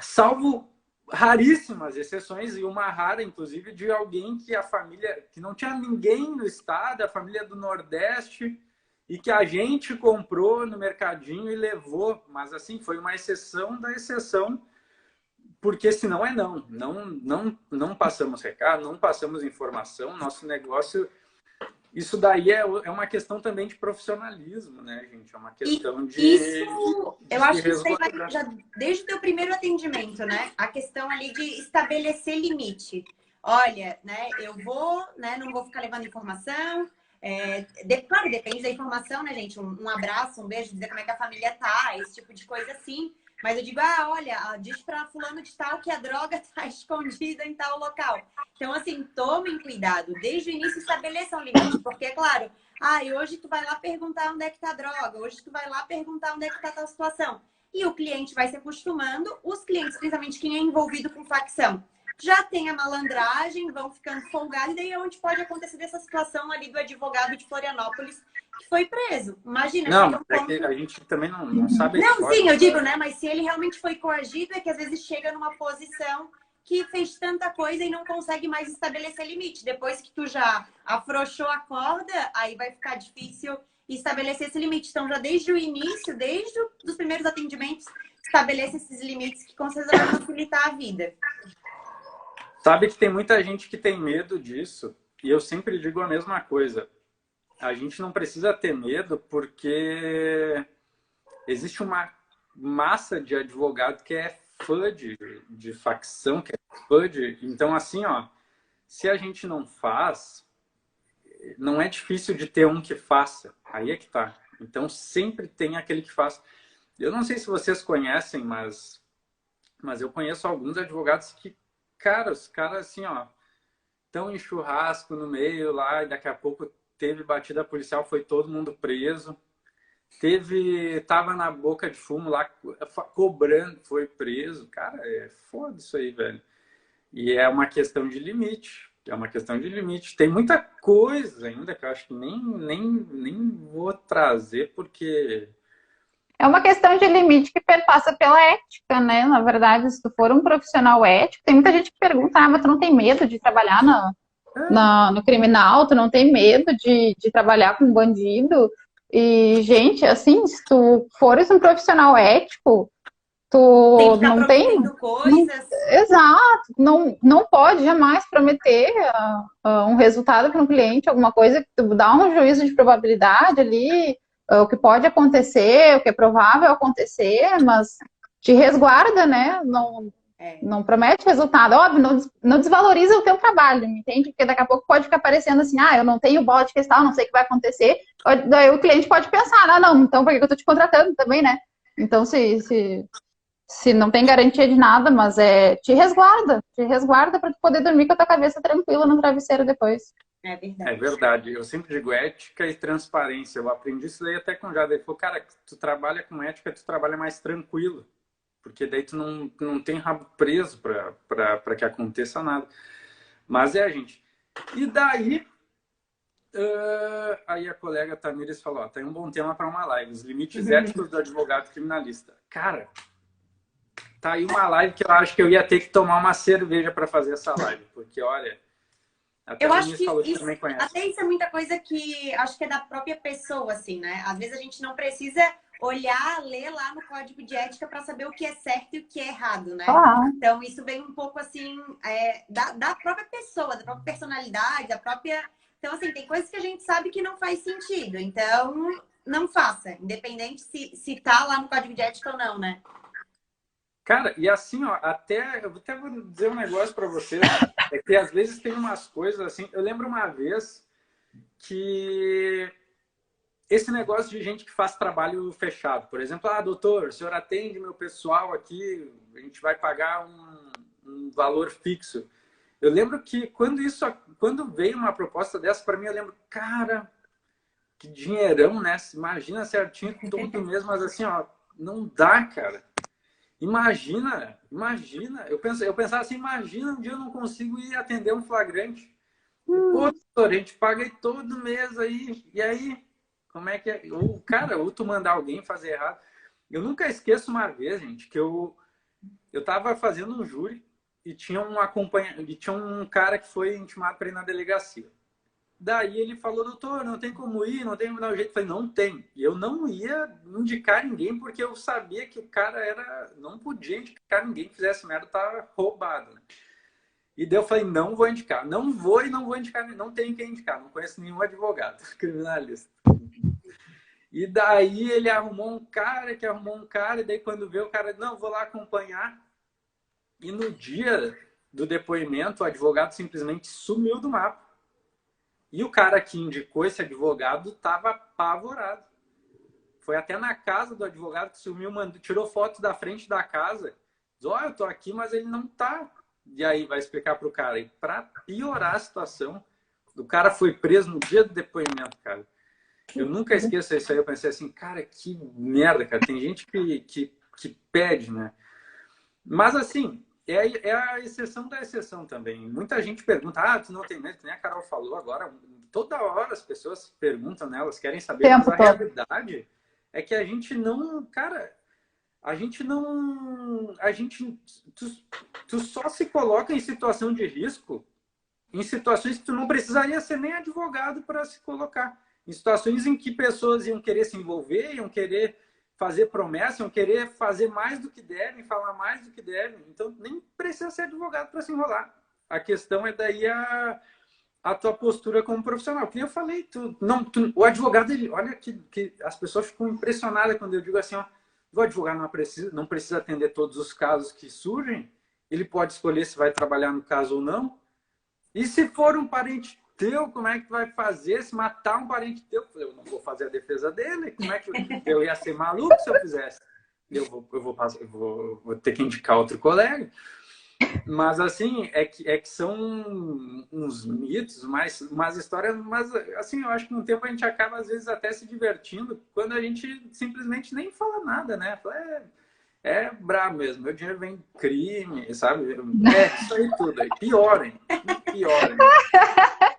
salvo raríssimas exceções, e uma rara, inclusive, de alguém que a família, que não tinha ninguém no estado, a família do Nordeste, e que a gente comprou no mercadinho e levou. Mas, assim, foi uma exceção da exceção, porque senão não passamos recado, não passamos informação. Nosso negócio... Isso daí é uma questão também de profissionalismo, né, gente? É uma questão eu acho que isso aí vai já desde o teu primeiro atendimento, né? A questão ali de estabelecer limite. olha, né, eu vou, né, não vou ficar levando informação. Claro, depende da informação, né, gente? Um abraço, um beijo, dizer como é que a família tá, esse tipo de coisa assim. Mas eu digo, olha, diz pra fulano de tal que a droga tá escondida em tal local. Então, assim, tomem cuidado. Desde o início estabeleçam um limite. Porque, claro, e hoje tu vai lá perguntar onde é que tá a droga. Hoje tu vai lá perguntar onde é que tá tal situação. E o cliente vai se acostumando. Os clientes, principalmente quem é envolvido com facção, já tem a malandragem, vão ficando folgados. E daí é onde pode acontecer dessa situação ali do advogado de Florianópolis que foi preso. Imagina, Não, chega um mas é ponto... que a gente também não sabe a Não, história. sim, eu digo, né? Mas se ele realmente foi coagido, é que às vezes chega numa posição que fez tanta coisa e não consegue mais estabelecer limite. Depois que tu já afrouxou a corda, aí vai ficar difícil estabelecer esse limite. Então, já desde o início, desde os primeiros atendimentos, estabeleça esses limites que com certeza vai facilitar a vida. Sabe que tem muita gente que tem medo disso, e eu sempre digo a mesma coisa. A gente não precisa ter medo porque existe uma massa de advogado que é fã de facção, que é fã de... Então, assim, ó, se a gente não faz, não é difícil de ter um que faça. Aí é que tá. Então, sempre tem aquele que faz. Eu não sei se vocês conhecem, mas eu conheço alguns advogados que, cara, os caras, assim, ó, estão em churrasco no meio lá, e daqui a pouco teve batida policial, foi todo mundo preso. Tava na boca de fumo lá, cobrando, foi preso. Cara, é foda isso aí, velho. E é uma questão de limite. É uma questão de limite. Tem muita coisa ainda que eu acho que nem vou trazer, porque... É uma questão de limite que perpassa pela ética, né? Na verdade, se tu for um profissional ético, tem muita gente que pergunta, mas tu não tem medo de trabalhar no criminal, tu não tem medo de trabalhar com bandido? E, gente, assim, se tu fores um profissional ético, Tem que tu estar não tem... prometendo coisas. Exato, não pode jamais prometer um resultado para um cliente, alguma coisa que tu dá um juízo de probabilidade ali, o que pode acontecer, o que é provável acontecer, mas te resguarda, né? Não promete resultado. Óbvio, não desvaloriza o teu trabalho, entende? Porque daqui a pouco pode ficar parecendo assim, eu não tenho bola de cristal, não sei o que vai acontecer. Daí o cliente pode pensar, não, então por que eu tô te contratando também, né? Então, se não tem garantia de nada, mas te resguarda para tu poder dormir com a tua cabeça tranquila no travesseiro depois. É verdade. É verdade. Eu sempre digo ética e transparência. Eu aprendi isso daí até com o Jada. Ele falou, cara, tu trabalha com ética, tu trabalha mais tranquilo. Porque daí tu não tem rabo preso para que aconteça nada. Mas gente. E daí, aí a colega Tamires falou, tem um bom tema para uma live. Os limites éticos do advogado criminalista. Cara, tá aí uma live que eu acho que eu ia ter que tomar uma cerveja para fazer essa live. Porque, olha... Até eu acho que isso, até isso é muita coisa que acho que é da própria pessoa, assim, né? Às vezes a gente não precisa olhar, ler lá no código de ética para saber o que é certo e o que é errado, né? Então, isso vem um pouco, assim, da própria pessoa, da própria personalidade, da própria... Então, assim, tem coisas que a gente sabe que não faz sentido. Então, não faça, independente se tá lá no código de ética ou não, né? Cara, e assim, ó, eu até vou dizer um negócio para vocês, é que às vezes tem umas coisas assim, eu lembro uma vez que esse negócio de gente que faz trabalho fechado, por exemplo, doutor, o senhor atende meu pessoal aqui, a gente vai pagar um valor fixo. Eu lembro que quando veio uma proposta dessa para mim, eu lembro, cara, que dinheirão, né? Imagina certinho com tudo mesmo, mas assim, ó, não dá, cara. Imagina. Eu pensava assim, imagina um dia eu não consigo ir atender um flagrante. Pô, doutor, a gente paga aí todo mês aí. E aí, como é que é? Ou tu mandar alguém fazer errado. Eu nunca esqueço uma vez, gente, que eu tava fazendo um júri e tinha um cara que foi intimado para ir na delegacia. Daí ele falou, doutor, não tem como ir, não tem como dar um jeito. Eu falei, não tem. E eu não ia indicar ninguém, porque eu sabia que o cara não podia indicar ninguém que fizesse merda, tava roubado. Né? E daí eu falei, não vou indicar. Não vou indicar, não tenho quem indicar. Não conheço nenhum advogado criminalista. E daí ele arrumou um cara, e daí quando vê o cara, não, vou lá acompanhar. E no dia do depoimento, o advogado simplesmente sumiu do mapa. E o cara que indicou esse advogado estava apavorado. Foi até na casa do advogado que sumiu, tirou foto da frente da casa. Diz, eu tô aqui, mas ele não tá. E aí vai explicar para o cara. E para piorar a situação, o cara foi preso no dia do depoimento, cara. Eu nunca esqueço isso aí. Eu pensei assim, cara, que merda, cara. Tem gente que pede, né? Mas assim, é a exceção da exceção também. Muita gente pergunta, tu não tem medo? Que nem a Carol falou agora. Toda hora as pessoas perguntam, né? Elas querem saber, mas a realidade é que a gente não, cara, tu só se coloca em situação de risco em situações que tu não precisaria ser nem advogado para se colocar. Em situações em que pessoas iam querer se envolver, iam querer fazer promessa, iam querer fazer mais do que devem, falar mais do que devem. Então, nem precisa ser advogado para se enrolar. A questão é daí a tua postura como profissional. Como eu falei, o advogado, olha que as pessoas ficam impressionadas quando eu digo assim, o advogado não precisa atender todos os casos que surgem, ele pode escolher se vai trabalhar no caso ou não. E se for um parente teu, como é que vai fazer? Se matar um parente teu, eu não vou fazer a defesa dele. Como é que eu ia ser maluco se eu fizesse? Eu vou ter que indicar outro colega. Mas assim, é que são uns mitos, umas histórias, mas assim, eu acho que no tempo a gente acaba às vezes até se divertindo quando a gente simplesmente nem fala nada, né? Fala, é brabo mesmo, meu dinheiro vem crime, sabe? Isso aí tudo aí. Piorem.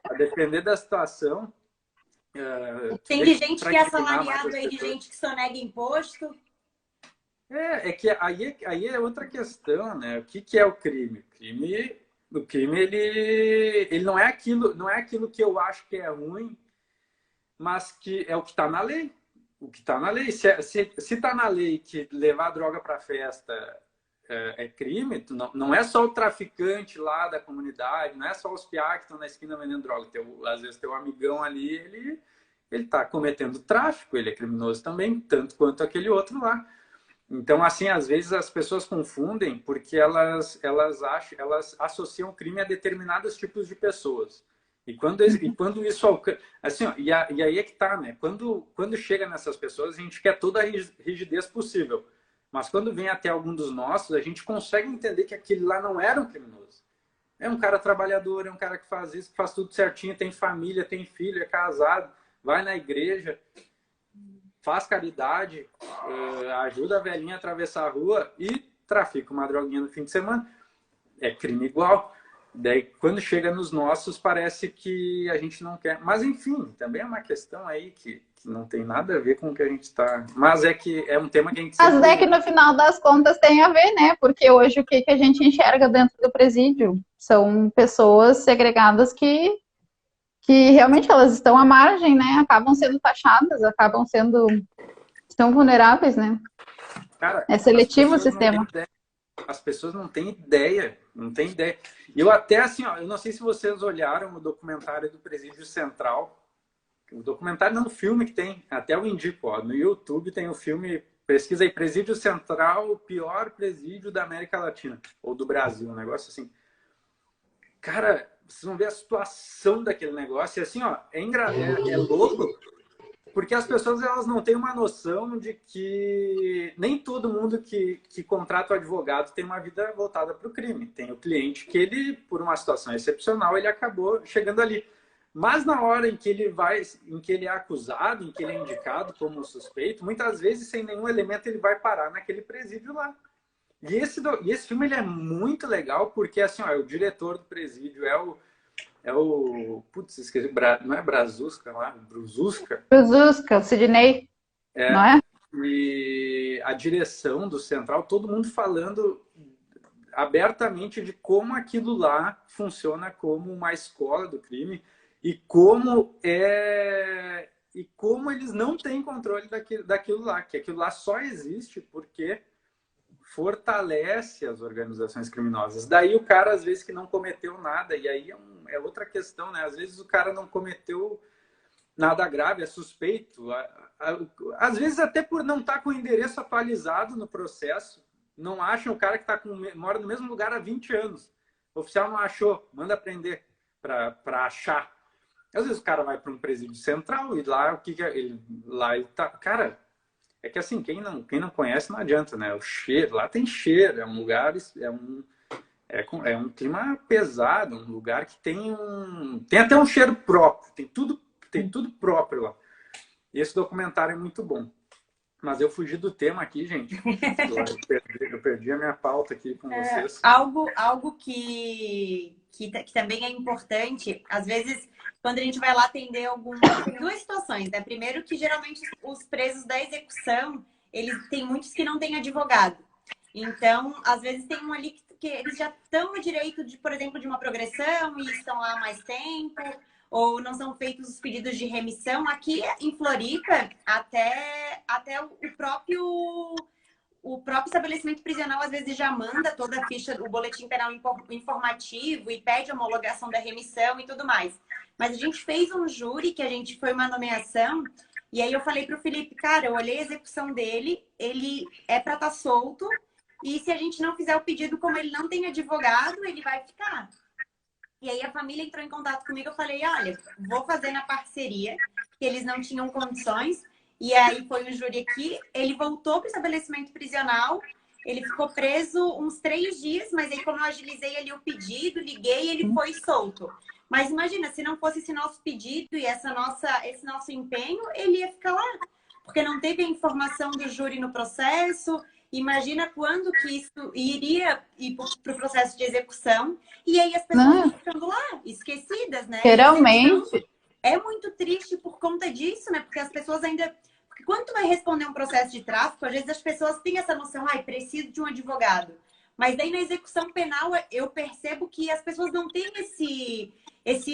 A depender da situação. Tem de gente que é assalariado aí, de gente que sonega imposto. É que aí é outra questão, né? O que é o crime? O crime ele não é aquilo que eu acho que é ruim, mas que é o que está na lei. O que está na lei. Se está na lei que levar droga para festa é crime, não é só o traficante lá da comunidade, não é só os piá que estão na esquina vendendo droga. Às vezes teu amigão ali, ele está cometendo tráfico, ele é criminoso também, tanto quanto aquele outro lá. Então, assim, às vezes as pessoas confundem porque elas associam crime a determinados tipos de pessoas. E quando isso assim, e aí é que tá, né? Quando chega nessas pessoas, a gente quer toda a rigidez possível. Mas quando vem até algum dos nossos, a gente consegue entender que aquele lá não era um criminoso. É um cara trabalhador, é um cara que faz isso, que faz tudo certinho, tem família, tem filho, é casado, vai na igreja, faz caridade, ajuda a velhinha a atravessar a rua e trafica uma droguinha no fim de semana. É crime igual. Daí, quando chega nos nossos, parece que a gente não quer. Mas, enfim, também é uma questão aí que não tem nada a ver com o que a gente está... Mas é que é um tema que a gente sempre... Mas é que, no final das contas, tem a ver, né? Porque hoje o que a gente enxerga dentro do presídio? São pessoas segregadas que realmente elas estão à margem, né? Acabam sendo taxadas, estão vulneráveis, né? Cara, é seletivo o sistema. As pessoas não têm ideia, Eu até, assim, eu não sei se vocês olharam o documentário do Presídio Central. O documentário não, o filme que tem, até eu indico, no YouTube tem o filme, pesquisa aí, Presídio Central, o pior presídio da América Latina, ou do Brasil, um negócio assim. Cara, vocês vão ver a situação daquele negócio, e assim, é louco, porque as pessoas elas não têm uma noção de que nem todo mundo que contrata o advogado tem uma vida voltada para o crime. Tem o cliente que ele, por uma situação excepcional, ele acabou chegando ali. Mas na hora em que ele é acusado, em que ele é indicado como suspeito, muitas vezes, sem nenhum elemento, ele vai parar naquele presídio lá. E esse filme ele é muito legal, porque assim, o diretor do presídio é o... Putz, esqueci. Não é Brazuska lá? Bruzuska? Bruzuska, o Sidney. Não é? E a direção do Central, todo mundo falando abertamente de como aquilo lá funciona como uma escola do crime e como eles não têm controle daquilo lá, que aquilo lá só existe porque fortalece as organizações criminosas. Daí o cara, às vezes, que não cometeu nada, e aí é outra questão, né? Às vezes o cara não cometeu nada grave, é suspeito. Às vezes até por não estar com o endereço atualizado no processo, não acham o cara que mora no mesmo lugar há 20 anos. O oficial não achou, manda prender para achar. Às vezes o cara vai para um presídio central e lá o que ele lá ele tá, cara, é que assim, quem não conhece não adianta, né? O cheiro, lá tem cheiro, é um lugar, é um clima pesado, um lugar que tem até um cheiro próprio, tem tudo próprio lá. E esse documentário é muito bom. Mas eu fugi do tema aqui, gente. Eu perdi a minha pauta aqui com vocês. Algo que também é importante, às vezes, quando a gente vai lá atender duas situações, né? Primeiro que geralmente os presos da execução, tem muitos que não têm advogado. Então, às vezes tem um ali que eles já estão no direito de, por exemplo, de uma progressão e estão lá há mais tempo, ou não são feitos os pedidos de remissão. Aqui em Floripa, até o próprio estabelecimento prisional às vezes já manda toda a ficha, o boletim penal informativo e pede a homologação da remissão e tudo mais. Mas a gente fez um júri, que foi uma nomeação, e aí eu falei para o Felipe, cara, eu olhei a execução dele, ele é para estar solto, e se a gente não fizer o pedido, como ele não tem advogado, ele vai ficar. E aí a família entrou em contato comigo, eu falei, olha, vou fazer na parceria, que eles não tinham condições. E aí foi um júri aqui, ele voltou para o estabelecimento prisional, ele ficou preso uns 3 dias, mas aí como eu agilizei ali o pedido, liguei, ele foi solto. Mas imagina, se não fosse esse nosso pedido e esse nosso empenho, ele ia ficar lá. Porque não teve a informação do júri no processo. Imagina quando que isso iria ir para o processo de execução. E aí as pessoas ficando lá, esquecidas, né? Geralmente. É muito triste por conta disso, né? Porque as pessoas ainda... Porque quando tu vai responder um processo de tráfico, às vezes as pessoas têm essa noção, preciso de um advogado. Mas daí na execução penal, eu percebo que as pessoas não têm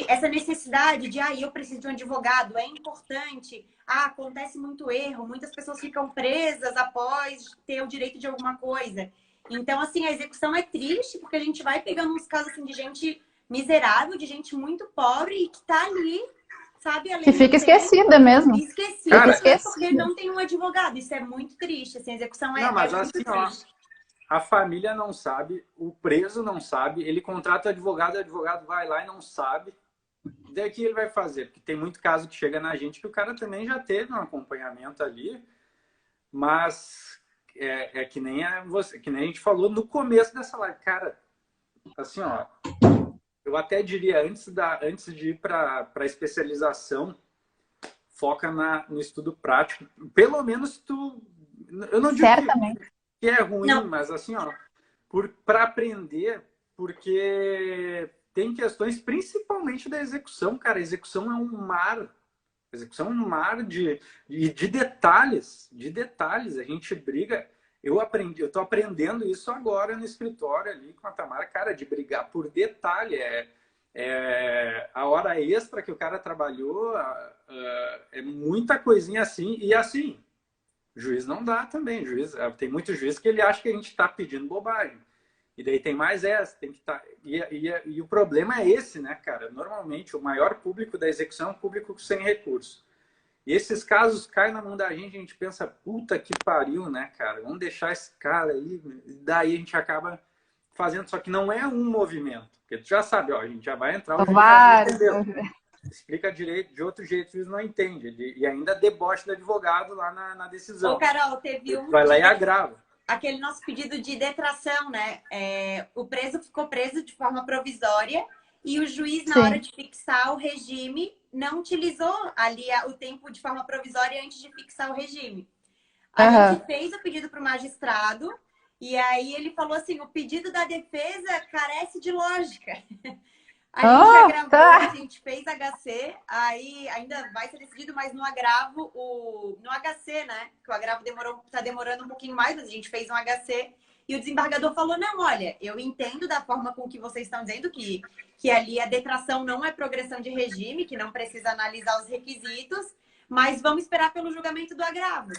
essa necessidade de, eu preciso de um advogado, é importante. Acontece muito erro, muitas pessoas ficam presas após ter o direito de alguma coisa. Então, assim, a execução é triste, porque a gente vai pegando uns casos assim, de gente miserável, de gente muito pobre e que tá ali, sabe? Que fica esquecida mesmo. Esquecida, porque não tem um advogado. Isso é muito triste, assim, a execução mas muito assim, triste. A família não sabe, o preso não sabe, ele contrata o advogado vai lá e não sabe. Daí o que ele vai fazer? Porque tem muito caso que chega na gente que o cara também já teve um acompanhamento ali, mas que nem a gente falou no começo dessa live. Cara, assim, eu até diria, antes de ir para a especialização, foca no estudo prático. Pelo menos eu não digo que é ruim, não. Mas assim, para aprender, porque tem questões principalmente da execução, cara. A execução é um mar. A execução é um mar de detalhes. De detalhes. A gente briga. Eu tô aprendendo isso agora no escritório ali com a Tamara, cara, de brigar por detalhe. A hora extra que o cara trabalhou, é muita coisinha assim. E assim, juiz não dá também. Tem muito juiz que ele acha que a gente está pedindo bobagem. E daí tem mais essa, tem que estar. E o problema é esse, né, cara? Normalmente o maior público da execução é um público sem recurso. E esses casos caem na mão da gente, a gente pensa, puta que pariu, né, cara? Vamos deixar esse cara aí. Daí a gente acaba fazendo, só que não é um movimento. Porque tu já sabe, a gente já vai entrar, o juiz já entendeu. Explica direito, de outro jeito, o juiz não entende. E ainda deboche do advogado lá na decisão. Ô, Carol, teve um... Vai lá e agrava. Aquele nosso pedido de detração, né? O preso ficou preso de forma provisória e o juiz, na hora de fixar o regime, não utilizou ali o tempo de forma provisória antes de fixar o regime. A gente fez o pedido para o magistrado e aí ele falou assim, o pedido da defesa carece de lógica. A gente agravou, a gente fez HC, aí ainda vai ser decidido, mas no agravo, no HC, né? Que o agravo tá demorando um pouquinho mais, mas a gente fez um HC. E o desembargador falou, não, olha, eu entendo da forma com que vocês estão dizendo que ali a detração não é progressão de regime, que não precisa analisar os requisitos, mas vamos esperar pelo julgamento do agravo.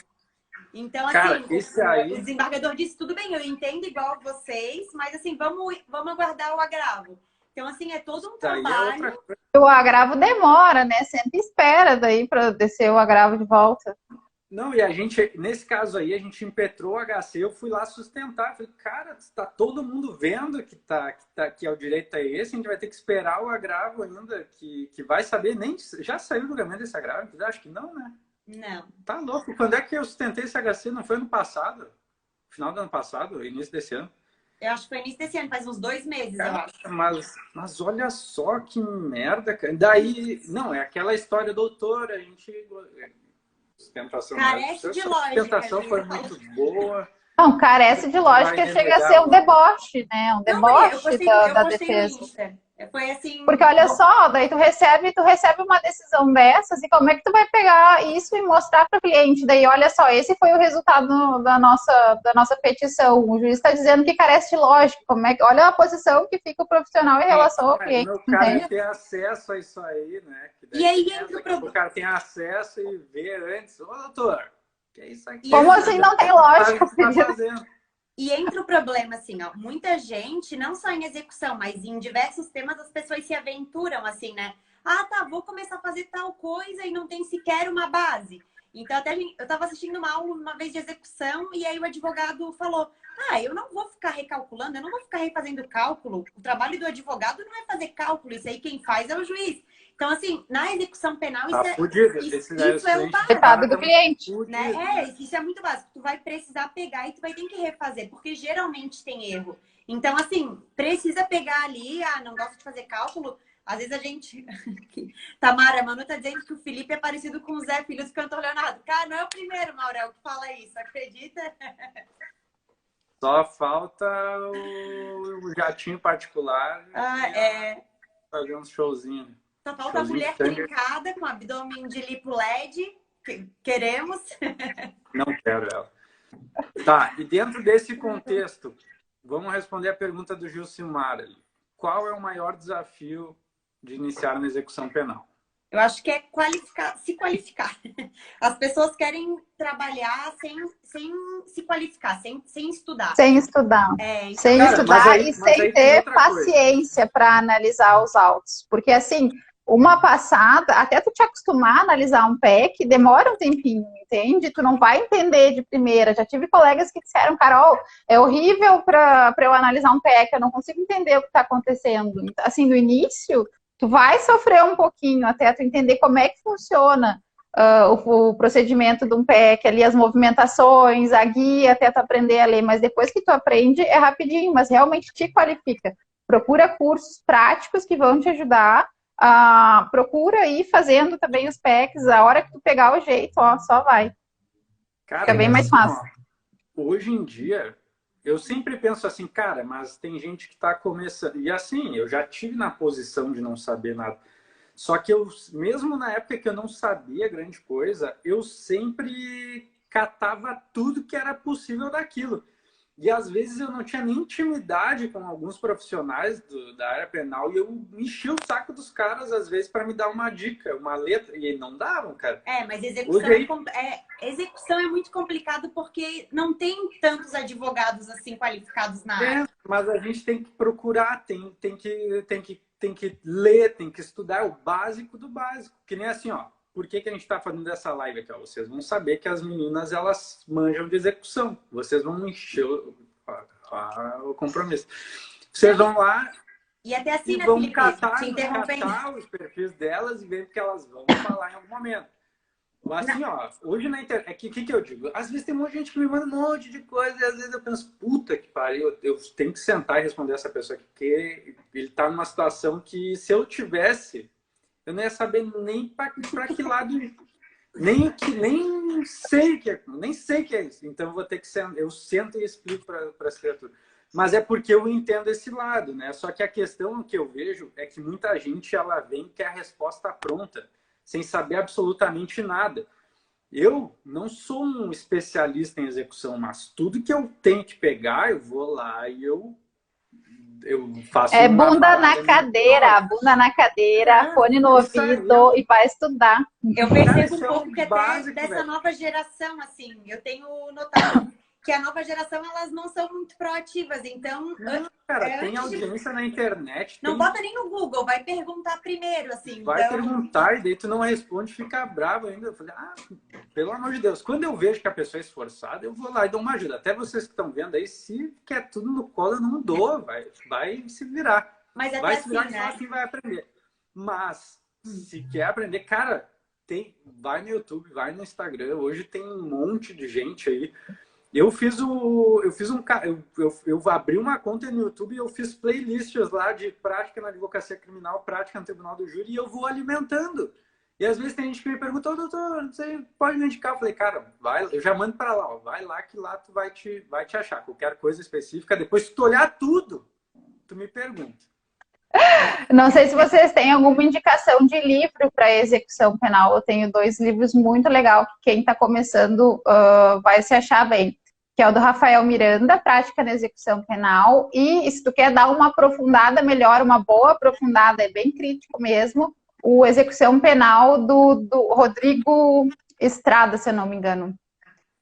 Então, assim, o desembargador disse, tudo bem, eu entendo igual vocês, mas assim, vamos aguardar o agravo. Então, assim, é todo um trabalho. O agravo demora, né? Sempre espera daí para descer o agravo de volta. Não, e a gente, nesse caso aí, a gente impetrou o HC, eu fui lá sustentar. Falei, cara, tá todo mundo vendo que é o direito é esse, a gente vai ter que esperar o agravo ainda, que vai saber, nem já saiu o julgamento desse agravo? Acho que não, né? Não. Tá louco. Quando é que eu sustentei esse HC? Não foi ano passado? Final do ano passado? Início desse ano? Eu acho que foi início desse ano, faz uns 2 meses, Cara, eu acho. mas olha só que merda, cara. Daí, não, é aquela história, doutora, a gente... Sustentação, Carece de lógica. A sustentação foi muito boa. Não, carece de lógica, chega a ser um deboche, né? Um deboche da defesa. Foi assim... Porque olha só, daí tu recebe uma decisão dessas e como é que tu vai pegar isso e mostrar para o cliente? Daí olha só, esse foi o resultado da nossa petição. O juiz está dizendo que carece de lógica. Olha a posição que fica o profissional em relação ao cliente. O cara ter acesso a isso aí, né? E aí entra o problema. O cara tem acesso e vê antes. Ô, doutor, que é isso aqui? Como assim não tem lógica? E entra o problema, assim, ó, muita gente, não só em execução, mas em diversos temas, as pessoas se aventuram, assim, né? Ah, tá, vou começar a fazer tal coisa e não tem sequer uma base. Então, até eu estava assistindo uma aula uma vez de execução e aí o advogado falou, eu não vou ficar recalculando, eu não vou ficar refazendo cálculo. O trabalho do advogado não é fazer cálculo, isso aí quem faz é o juiz. Então, assim, na execução penal, isso é o básico do cliente. Né? Isso é muito básico. Tu vai precisar pegar e tu vai ter que refazer, porque geralmente tem erro. Então, assim, precisa pegar ali, não gosto de fazer cálculo. Às vezes a gente... Tamara, a Manu tá dizendo que o Felipe é parecido com o Zé Filho do Cantor Leonardo. Cara, não é o primeiro, Maurel, que fala isso, acredita? Só falta o jatinho particular. Fazer uns showzinhos. Só falta a mulher trincada com abdômen de lipo LED. Queremos. Não quero ela. Tá, e dentro desse contexto, vamos responder a pergunta do Gilcimar ali. Qual é o maior desafio de iniciar na execução penal? Eu acho que é se qualificar. As pessoas querem trabalhar sem se qualificar, sem estudar. Sem estudar. Então... Sem estudar e sem ter paciência para analisar os autos. Porque, assim, uma passada, até tu te acostumar a analisar um PEC, demora um tempinho, entende? Tu não vai entender de primeira. Já tive colegas que disseram, Carol, é horrível para eu analisar um PEC, eu não consigo entender o que está acontecendo. Assim, no início, tu vai sofrer um pouquinho até tu entender como é que funciona o procedimento de um PEC, ali as movimentações, a guia, até tu aprender a ler. Mas depois que tu aprende, é rapidinho, mas realmente te qualifica. Procura cursos práticos que vão te ajudar. Procura ir fazendo também os PECs, a hora que tu pegar o jeito, só vai. Cara, fica bem mais fácil. Hoje em dia, eu sempre penso assim, cara, mas tem gente que está começando. E assim, eu já tive na posição de não saber nada. Só que eu, mesmo na época que eu não sabia grande coisa, eu sempre catava tudo que era possível daquilo. E às vezes eu não tinha nem intimidade com alguns profissionais da área penal e eu enchia o saco dos caras, às vezes, para me dar uma dica, uma letra, e não davam, cara. Mas execução é muito complicado porque não tem tantos advogados assim qualificados na área. Mas a gente tem que procurar, tem que ler, tem que estudar o básico do básico. Que nem assim, ó. Por que a gente está fazendo essa live aqui? Vocês vão saber que as meninas, elas manjam de execução. Vocês vão encher o compromisso. Vocês vão lá e até assim, vão Felipe, catar os perfis delas e ver o que elas vão falar em algum momento. Mas assim, ó, hoje na internet, o que eu digo? Às vezes tem um monte de gente que me manda um monte de coisa e às vezes eu penso, puta que pariu, eu tenho que sentar e responder essa pessoa aqui, porque ele está numa situação que se eu tivesse... Eu não ia saber nem para que lado, nem sei que é isso. Então eu vou ter que eu sento e explico para essa criatura. Mas é porque eu entendo esse lado, né? Só que a questão que eu vejo é que muita gente ela vem e quer a resposta pronta, sem saber absolutamente nada. Eu não sou um especialista em execução, mas tudo que eu tenho que pegar, eu vou lá e eu faço bunda na cadeira, fone no ouvido e vai estudar. Eu percebo um pouco que até dessa nova geração, assim, eu tenho notado que a nova geração, elas não são muito proativas. Então, cara, tem audiência na internet. Não bota nem no Google, vai perguntar primeiro, assim. Vai perguntar e daí tu não responde, fica bravo ainda. Eu falei, pelo amor de Deus. Quando eu vejo que a pessoa é esforçada, eu vou lá e dou uma ajuda. Até vocês que estão vendo aí, se quer tudo no colo, eu não dou. Vai se virar. Mas até vai se virar, assim, só né? assim vai aprender. Mas, se quer aprender, cara, vai no YouTube, vai no Instagram. Hoje tem um monte de gente aí. Eu abri uma conta no YouTube e eu fiz playlists lá de prática na advocacia criminal, prática no Tribunal do Júri, e eu vou alimentando. E às vezes tem gente que me pergunta, doutor, não sei, pode me indicar? Eu falei, cara, eu já mando para lá, ó, vai lá que lá tu vai te achar. Qualquer coisa específica, depois se tu olhar tudo, tu me pergunta. Não sei se vocês têm alguma indicação de livro para execução penal. Eu tenho 2 livros muito legais que quem está começando vai se achar bem. Que é o do Rafael Miranda, Prática na Execução Penal. E se tu quer dar uma aprofundada melhor, uma boa aprofundada, é bem crítico mesmo, o Execução Penal do Rodrigo Estrada, se eu não me engano.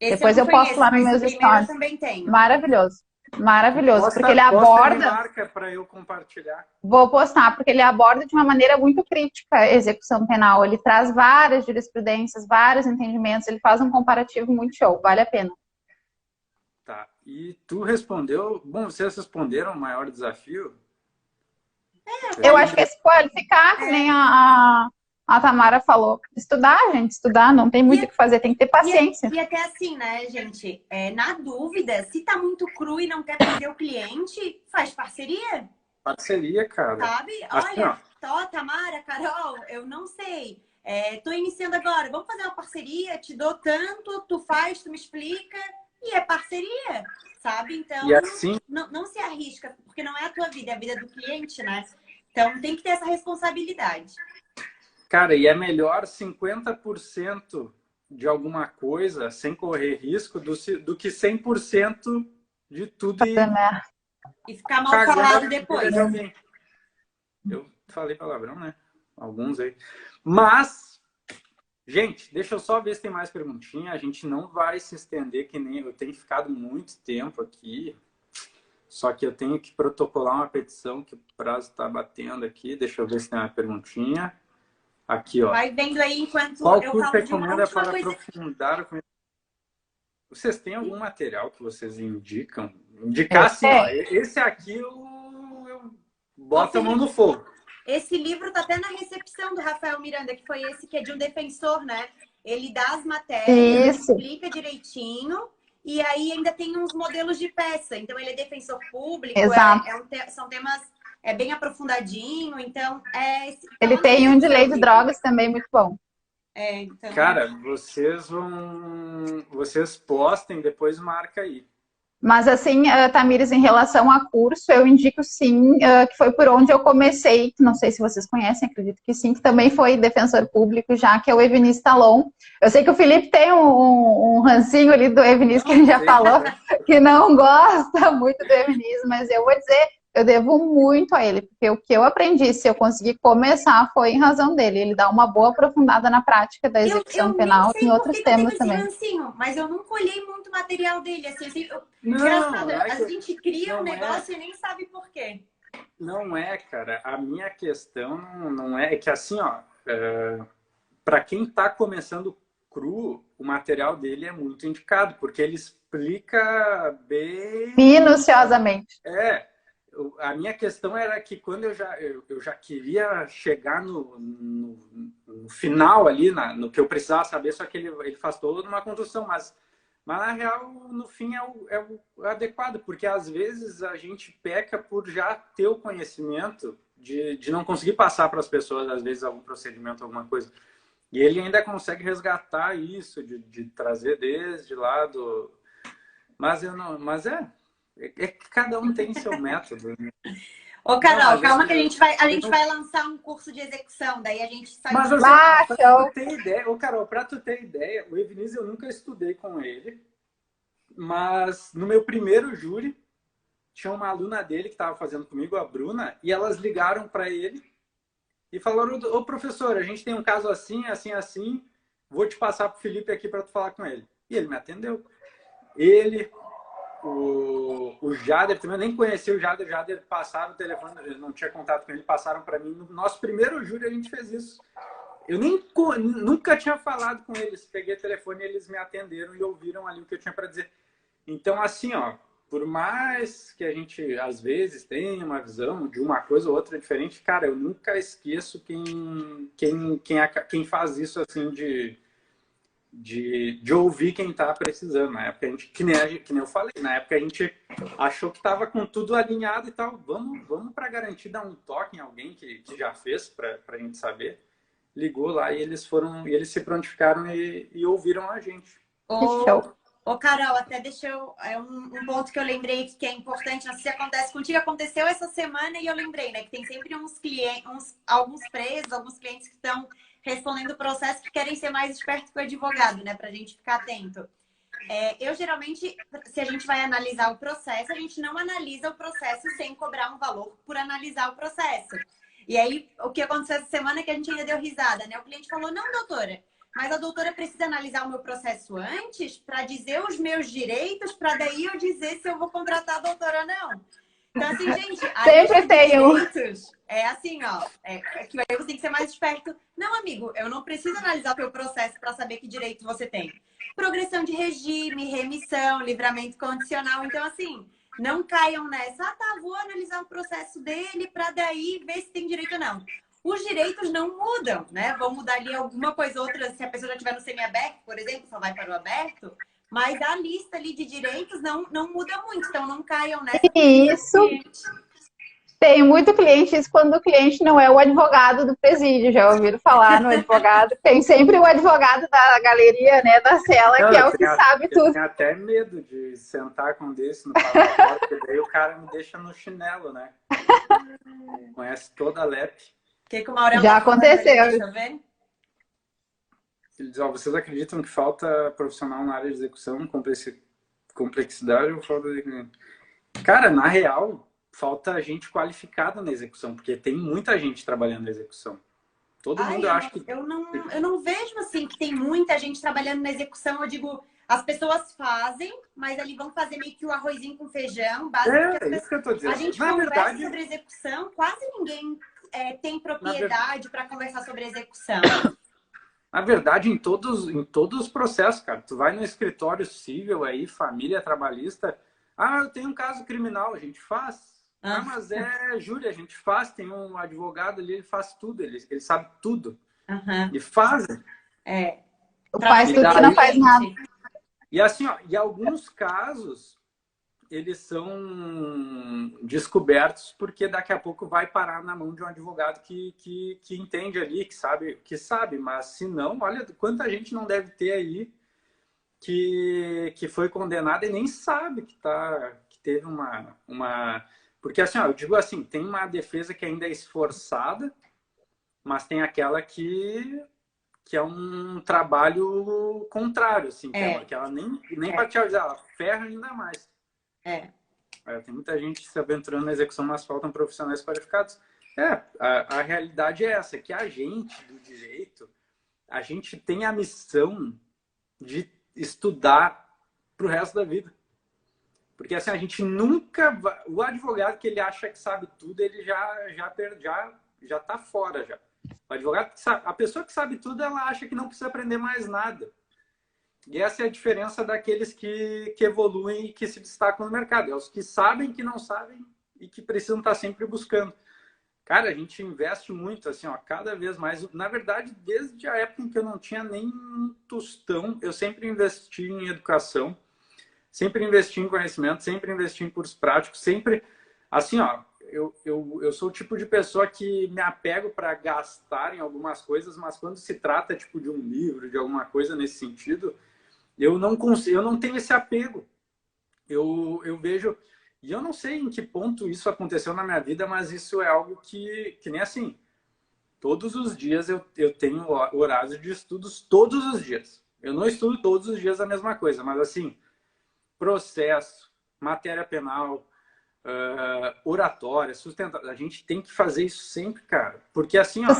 Depois eu posto lá nos meus stories. Também tenho. Maravilhoso. Maravilhoso, porque ele aborda... marca para eu compartilhar. Vou postar, porque ele aborda de uma maneira muito crítica a execução penal. Ele traz várias jurisprudências, vários entendimentos, ele faz um comparativo muito show, vale a pena. Tá, e tu respondeu... Bom, vocês responderam o maior desafio? Eu acho que é se qualificar, que nem a Tamara falou. Estudar, gente, estudar, não tem muito o que fazer, tem que ter paciência. E até assim, né, gente, na dúvida, se tá muito cru e não quer perder o cliente, faz parceria. Parceria, cara. Sabe? Assim, olha, Tamara, Carol, eu não sei. Tô iniciando agora, vamos fazer uma parceria, te dou tanto, tu faz, tu me explica, e é parceria, sabe? Então, e assim... não se arrisca, porque não é a tua vida, é a vida do cliente, né? Então, tem que ter essa responsabilidade. Cara, e é melhor 50% de alguma coisa sem correr risco do que 100% de tudo e ficar mal falado depois. Eu falei palavrão, né? Alguns aí. Mas, gente, deixa eu só ver se tem mais perguntinha. A gente não vai se estender, que nem eu tenho ficado muito tempo aqui. Só que eu tenho que protocolar uma petição que o prazo está batendo aqui. Deixa eu ver se tem uma perguntinha. Aqui, ó. Vai vendo aí enquanto Qual eu curso falo de uma recomenda para coisa... aprofundar o conhecimento? Vocês têm algum material que vocês indicam? Indicar assim, ó, esse aqui eu boto a mão no fogo. Esse livro tá até na recepção do Rafael Miranda, que foi esse que é de um defensor, né? Ele dá as matérias, explica direitinho, e aí ainda tem uns modelos de peça. Então, ele é defensor público, são temas bem aprofundadinho, então... ele tem um de lei de drogas também, muito bom. Então... Cara, vocês postem, depois marca aí. Mas assim, Tamires, em relação a curso, eu indico sim, que foi por onde eu comecei, não sei se vocês conhecem, acredito que sim, que também foi defensor público já, que é o Evenis Talon. Eu sei que o Felipe tem um rancinho ali do Evenis, que ele já falou, que não gosta muito do Evenis, mas eu vou dizer, eu devo muito a ele, porque o que eu aprendi, se eu conseguir começar, foi em razão dele. Ele dá uma boa aprofundada na prática da execução penal e em outros temas também. Rancinho, mas eu nunca olhei muito material dele. Assim, engraçado, a gente cria um negócio e nem sabe por quê. Não é, cara. A minha questão não é que assim, ó, para quem está começando cru, o material dele é muito indicado, porque ele explica bem... minuciosamente. A minha questão era que quando eu já queria chegar no final ali, no que eu precisava saber, só que ele faz toda uma construção, mas na real, no fim, é o adequado, porque às vezes a gente peca por já ter o conhecimento de não conseguir passar para as pessoas, às vezes, algum procedimento, alguma coisa. E ele ainda consegue resgatar isso, de trazer desde lá do... Mas que cada um tem seu método. Né? Ô, Carol, calma que a gente vai lançar um curso de execução, daí a gente sai... Mas pra tu ter ideia, ô, Carol, pra tu ter ideia, o Evenis eu nunca estudei com ele, mas no meu primeiro júri, tinha uma aluna dele que estava fazendo comigo, a Bruna, e elas ligaram para ele e falaram, ô, professor, a gente tem um caso assim, assim, assim, vou te passar pro Felipe aqui para tu falar com ele. E ele me atendeu. Ele... o Jader também, eu nem conheci o Jader passaram o telefone, eu não tinha contato com ele, passaram para mim. No nosso primeiro júri a gente fez isso. Eu nunca tinha falado com eles. Peguei o telefone e eles me atenderam e ouviram ali o que eu tinha para dizer. Então, assim, ó, por mais que a gente, às vezes, tenha uma visão de uma coisa ou outra diferente, cara, eu nunca esqueço quem faz isso, assim, de ouvir quem tá precisando. Na época, que nem eu falei, na época a gente achou que tava com tudo alinhado e tal. Vamos para garantir dar um toque em alguém que já fez, para a gente saber. Ligou lá e eles se prontificaram e ouviram a gente. Ô, Carol, até deixa eu... É um ponto que eu lembrei que é importante, não sei se acontece contigo, aconteceu essa semana e eu lembrei, né? Que tem sempre alguns presos, alguns clientes que estão respondendo o processo que querem ser mais espertos que o advogado, né? Pra gente ficar atento. Eu, geralmente, se a gente vai analisar o processo, a gente não analisa o processo sem cobrar um valor por analisar o processo. E aí, o que aconteceu essa semana é que a gente ainda deu risada, né? O cliente falou, não, doutora, mas a doutora precisa analisar o meu processo antes para dizer os meus direitos, para daí eu dizer se eu vou contratar a doutora ou não. Então, assim, gente... Sempre tem um... É assim, ó, que aí você tem que ser mais esperto. Não, amigo, eu não preciso analisar o teu processo para saber que direito você tem. Progressão de regime, remissão, livramento condicional. Então, assim... Não caiam nessa, vou analisar o processo dele para daí ver se tem direito ou não. Os direitos não mudam, né? Vão mudar ali alguma coisa ou outra, se a pessoa já estiver no semiaberto, por exemplo, só vai para o aberto, mas a lista ali de direitos não muda muito, então não caiam nessa. Isso. Tem muito cliente, isso quando o cliente não é o advogado do presídio, já ouviram falar no advogado? Tem sempre o advogado da galeria, né, da cela, que é o que sabe tudo. Eu tenho até medo de sentar com um desse no palatório, porque daí o cara me deixa no chinelo, né? Conhece toda a LEP. Que o Maurel já aconteceu. Deixa eu ver. Ele diz, vocês acreditam que falta profissional na área de execução, complexidade ou falta de... Cara, na real... falta gente qualificada na execução, porque tem muita gente trabalhando na execução. Todo mundo acha que... Eu não vejo, assim, que tem muita gente trabalhando na execução. Eu digo, as pessoas fazem, mas ali vão fazer meio que o arrozinho com feijão. Isso que eu tô dizendo. A gente conversa sobre execução, quase ninguém tem propriedade para conversar sobre execução. Na verdade, em todos os processos, cara. Tu vai no escritório civil aí, família trabalhista... eu tenho um caso criminal, a gente faz... mas júri, a gente faz, tem um advogado ali, ele faz tudo, ele sabe tudo. E fazem. Faz tudo que não faz nada. E assim, ó, e alguns casos, eles são descobertos porque daqui a pouco vai parar na mão de um advogado que entende ali, que sabe, mas se não, olha quanta gente não deve ter aí que foi condenada e nem sabe que teve uma... Porque, assim, eu digo assim, tem uma defesa que ainda é esforçada, mas tem aquela que é um trabalho contrário, assim, que ela nem para te avisar, ela ferra ainda mais. Tem muita gente se aventurando na execução, mas faltam profissionais qualificados. A realidade é essa, que a gente, do direito, a gente tem a missão de estudar para o resto da vida. Porque assim, a gente nunca... O advogado que ele acha que sabe tudo, ele já tá fora já. O advogado que sabe, a pessoa que sabe tudo, ela acha que não precisa aprender mais nada. E essa é a diferença daqueles que evoluem e que se destacam no mercado. É os que sabem que não sabem e que precisam estar sempre buscando. Cara, a gente investe muito, assim, ó, cada vez mais. Na verdade, desde a época em que eu não tinha nem um tostão, eu sempre investi em educação. Sempre investi em conhecimento, sempre investi em cursos práticos, sempre... Assim, ó, eu sou o tipo de pessoa que me apego para gastar em algumas coisas, mas quando se trata, tipo, de um livro, de alguma coisa nesse sentido, eu não tenho esse apego. Eu vejo... E eu não sei em que ponto isso aconteceu na minha vida, mas isso é algo que nem assim. Todos os dias eu tenho horários de estudos, todos os dias. Eu não estudo todos os dias a mesma coisa, mas assim... processo, matéria penal, oratória, sustentável. A gente tem que fazer isso sempre, cara. Porque assim, ó,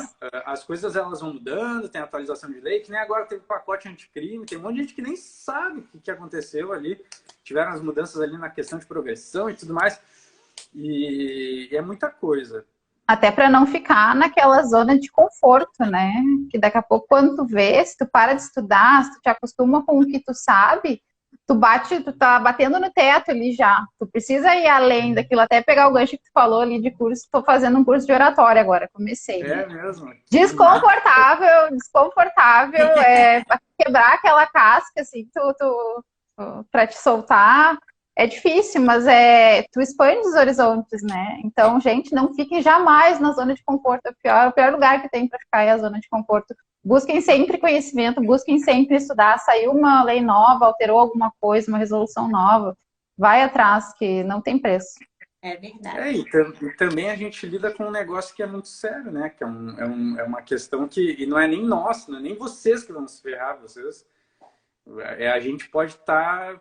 as coisas elas vão mudando, tem atualização de lei, que nem agora teve pacote anticrime, tem um monte de gente que nem sabe o que aconteceu ali. Tiveram as mudanças ali na questão de progressão e tudo mais. E é muita coisa. Até para não ficar naquela zona de conforto, né? Que daqui a pouco, quando tu vê, se tu para de estudar, se tu te acostuma com o que tu sabe, tu tá batendo no teto ali já. Tu precisa ir além daquilo, até pegar o gancho que tu falou ali de curso. Tô fazendo um curso de oratória agora, comecei. É mesmo? Desconfortável, pra quebrar aquela casca, assim, pra te soltar. É difícil, mas tu expande os horizontes, né? Então, gente, não fiquem jamais na zona de conforto. O pior lugar que tem para ficar é a zona de conforto. Busquem sempre conhecimento, busquem sempre estudar. Saiu uma lei nova, alterou alguma coisa, uma resolução nova. Vai atrás, que não tem preço. É verdade. E também a gente lida com um negócio que é muito sério, né? Que é uma questão que... E não é nem nossa, não é nem vocês que vão se ferrar. A gente pode estar...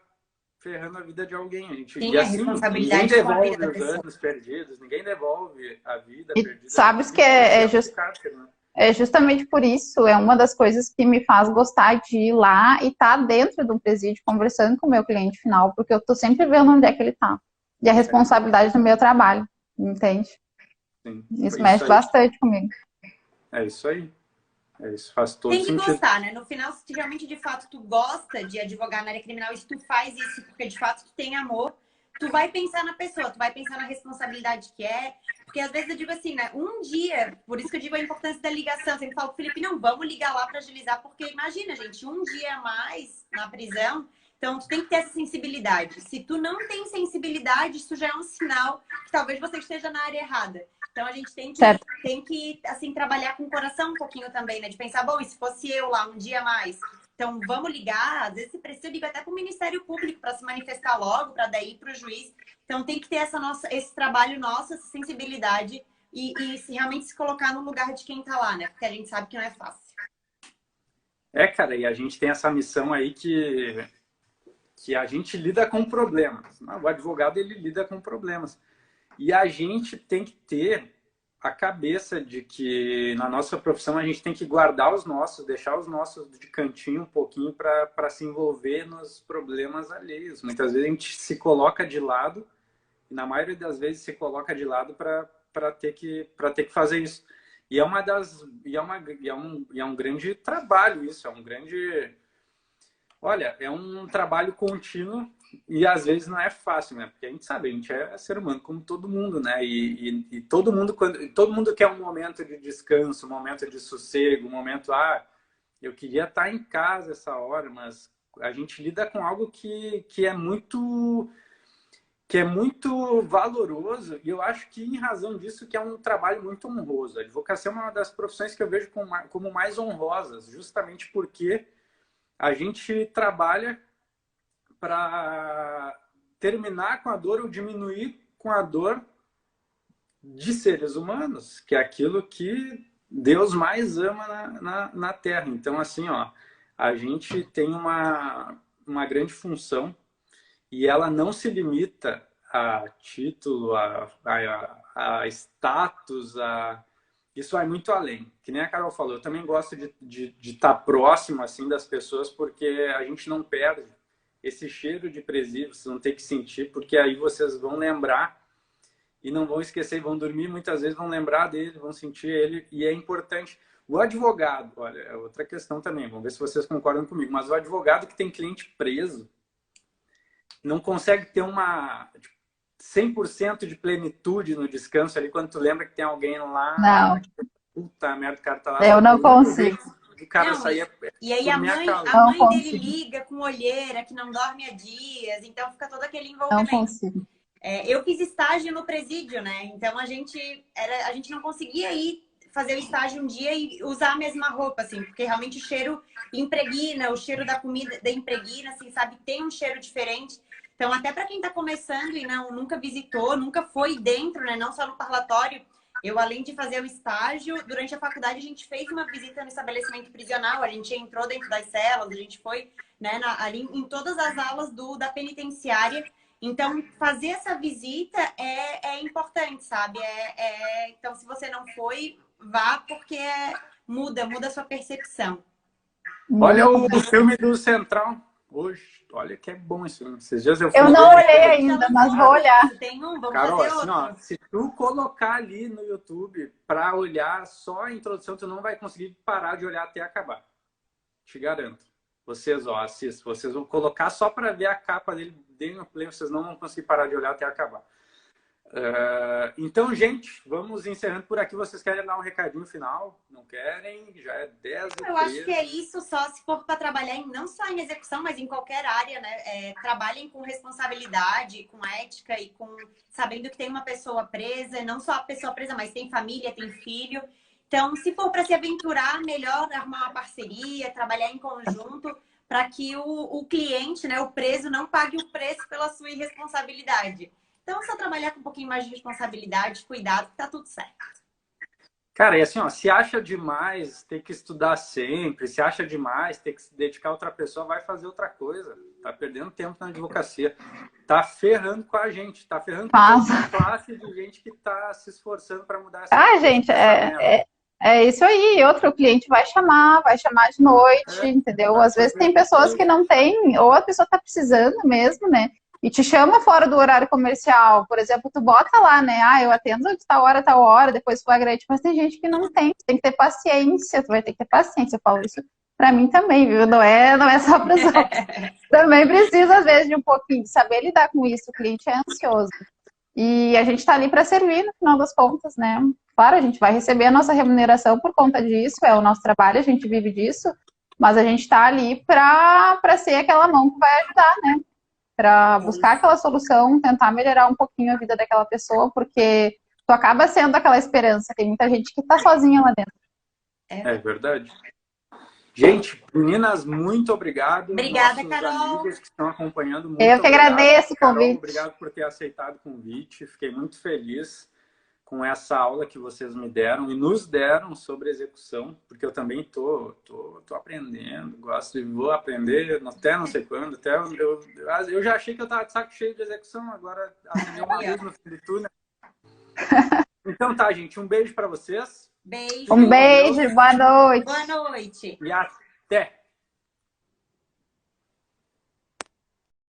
ferrando a vida de alguém. E assim, responsabilidade ninguém devolve os anos perdidos, ninguém devolve a vida perdida. Sabes que é justamente por isso, é uma das coisas que me faz gostar de ir lá e estar dentro de um presídio conversando com o meu cliente final, porque eu estou sempre vendo onde é que ele está. E a responsabilidade do meu trabalho, entende? Sim. Isso mexe bastante comigo. É isso aí. Isso faz todo sentido. Tem que gostar, né? No final, se realmente, de fato, tu gosta de advogar na área criminal e se tu faz isso porque, de fato, tu tem amor, tu vai pensar na pessoa, tu vai pensar na responsabilidade que é. Porque, às vezes, eu digo assim, né? Um dia, por isso que eu digo a importância da ligação. Eu sempre falo pro Felipe, não, vamos ligar lá para agilizar, porque imagina, gente, um dia a mais na prisão, então tu tem que ter essa sensibilidade. Se tu não tem sensibilidade, isso já é um sinal que talvez você esteja na área errada. Então, a gente tem que assim, trabalhar com o coração um pouquinho também, né? De pensar, bom, e se fosse eu lá um dia a mais? Então, vamos ligar. Às vezes, se precisa, ligar até para o Ministério Público para se manifestar logo, para daí ir para o juiz. Então, tem que ter esse trabalho nosso, essa sensibilidade e realmente se colocar no lugar de quem está lá, né? Porque a gente sabe que não é fácil. Cara, e a gente tem essa missão aí que a gente lida com problemas. O advogado, ele lida com problemas. E a gente tem que ter a cabeça de que na nossa profissão a gente tem que guardar os nossos, deixar os nossos de cantinho um pouquinho para se envolver nos problemas alheios. Muitas vezes a gente se coloca de lado, e na maioria das vezes se coloca de lado para ter que fazer isso. E é um grande trabalho isso, é um trabalho contínuo. E às vezes não é fácil, né? Porque a gente sabe, a gente é ser humano como todo mundo, né? E todo mundo quer um momento de descanso, um momento de sossego, um momento, eu queria estar em casa essa hora, mas a gente lida com algo que é muito valoroso, e eu acho que em razão disso que é um trabalho muito honroso. A advocacia é uma das profissões que eu vejo como mais honrosas, justamente porque a gente trabalha para terminar com a dor ou diminuir com a dor de seres humanos, que é aquilo que Deus mais ama na Terra. Então, assim, a gente tem uma grande função e ela não se limita a título, a status, isso vai muito além. Que nem a Carol falou, eu também gosto de estar próximo assim, das pessoas, porque a gente não perde esse cheiro de presídio, vocês vão ter que sentir, porque aí vocês vão lembrar e não vão esquecer, vão dormir, muitas vezes vão lembrar dele, vão sentir ele, e é importante. O advogado, olha, é outra questão também, vamos ver se vocês concordam comigo, mas o advogado que tem cliente preso não consegue ter 100% de plenitude no descanso ali, quando tu lembra que tem alguém lá. Não. Puta merda, o cara tá lá. Eu não consigo. O cara saía. E aí a mãe dele liga com olheira, que não dorme há dias, então fica todo aquele envolvimento. Não consigo. Eu fiz estágio no presídio, né? Então a gente não conseguia ir fazer o estágio um dia e usar a mesma roupa, assim, porque realmente o cheiro impregna, o cheiro da comida impregna, assim, sabe? Tem um cheiro diferente. Então, até para quem está começando e nunca visitou, nunca foi dentro, né? Não só no parlatório, eu, além de fazer o estágio, durante a faculdade a gente fez uma visita no estabelecimento prisional, a gente entrou dentro das celas, a gente foi, né, ali em todas as alas da penitenciária. Então, fazer essa visita é importante, sabe? Então, se você não foi, vá, porque muda a sua percepção. Olha o filme do Central hoje. Olha que é bom isso. Esses dias eu fui Eu não olhei ainda, mas vou olhar. Tem um, vamos Carol, fazer assim, outro. ó, se tu colocar ali no YouTube para olhar só a introdução, tu não vai conseguir parar de olhar até acabar. Te garanto. Vocês, ó, assistam. Vocês vão colocar só para ver a capa dele, deem no play, vocês não vão conseguir parar de olhar até acabar. Então, gente, vamos encerrando por aqui. Vocês querem dar um recadinho final? Não querem? Já é 10h13. Eu acho que é isso, só se for para trabalhar não só em execução, mas em qualquer área, né? Trabalhem com responsabilidade, com ética e com sabendo que tem uma pessoa presa, não só a pessoa presa, mas tem família, tem filho. Então, se for para se aventurar, melhor arrumar uma parceria, trabalhar em conjunto, para que o cliente, né, o preso, não pague o preço pela sua irresponsabilidade. Então, só trabalhar com um pouquinho mais de responsabilidade, cuidado, que tá tudo certo. Cara, e assim, ó, se acha demais ter que estudar sempre, se acha demais ter que se dedicar a outra pessoa, vai fazer outra coisa. Tá perdendo tempo na advocacia. Tá ferrando com a gente, tá ferrando com a classe de gente que tá se esforçando para mudar essa coisa. Gente, é isso aí. Outro cliente vai chamar de noite, entendeu? Às vezes tem pessoas que não têm, ou a pessoa tá precisando mesmo, né? E te chama fora do horário comercial. Por exemplo, tu bota lá, né? Eu atendo de tal hora, depois flagrante. Mas tem gente que não tem. Tu tem que ter paciência. Tu vai ter que ter paciência. Eu falo isso pra mim também, viu? Não é só pra os outros. Também precisa, às vezes, de um pouquinho. De saber lidar com isso. O cliente é ansioso. E a gente tá ali pra servir, no final das contas, né? Claro, a gente vai receber a nossa remuneração por conta disso. É o nosso trabalho, a gente vive disso. Mas a gente tá ali pra ser aquela mão que vai ajudar, né? Para buscar aquela solução, tentar melhorar um pouquinho a vida daquela pessoa, porque tu acaba sendo aquela esperança. Tem muita gente que tá sozinha lá dentro. É verdade. Gente, meninas, muito obrigado. Obrigada, Nossos Carol. amigos que estão acompanhando, muito Eu que agradeço o Carol, convite. obrigado por ter aceitado o convite. Fiquei muito feliz com essa aula que vocês me deram e nos deram sobre execução, porque eu também tô aprendendo, vou aprender até não sei quando, eu já achei que eu estava de saco cheio de execução, agora acendeu uma luz no fim do túnel. Então tá, gente, um beijo para vocês. Beijo. Um beijo, boa noite. Boa noite. E até!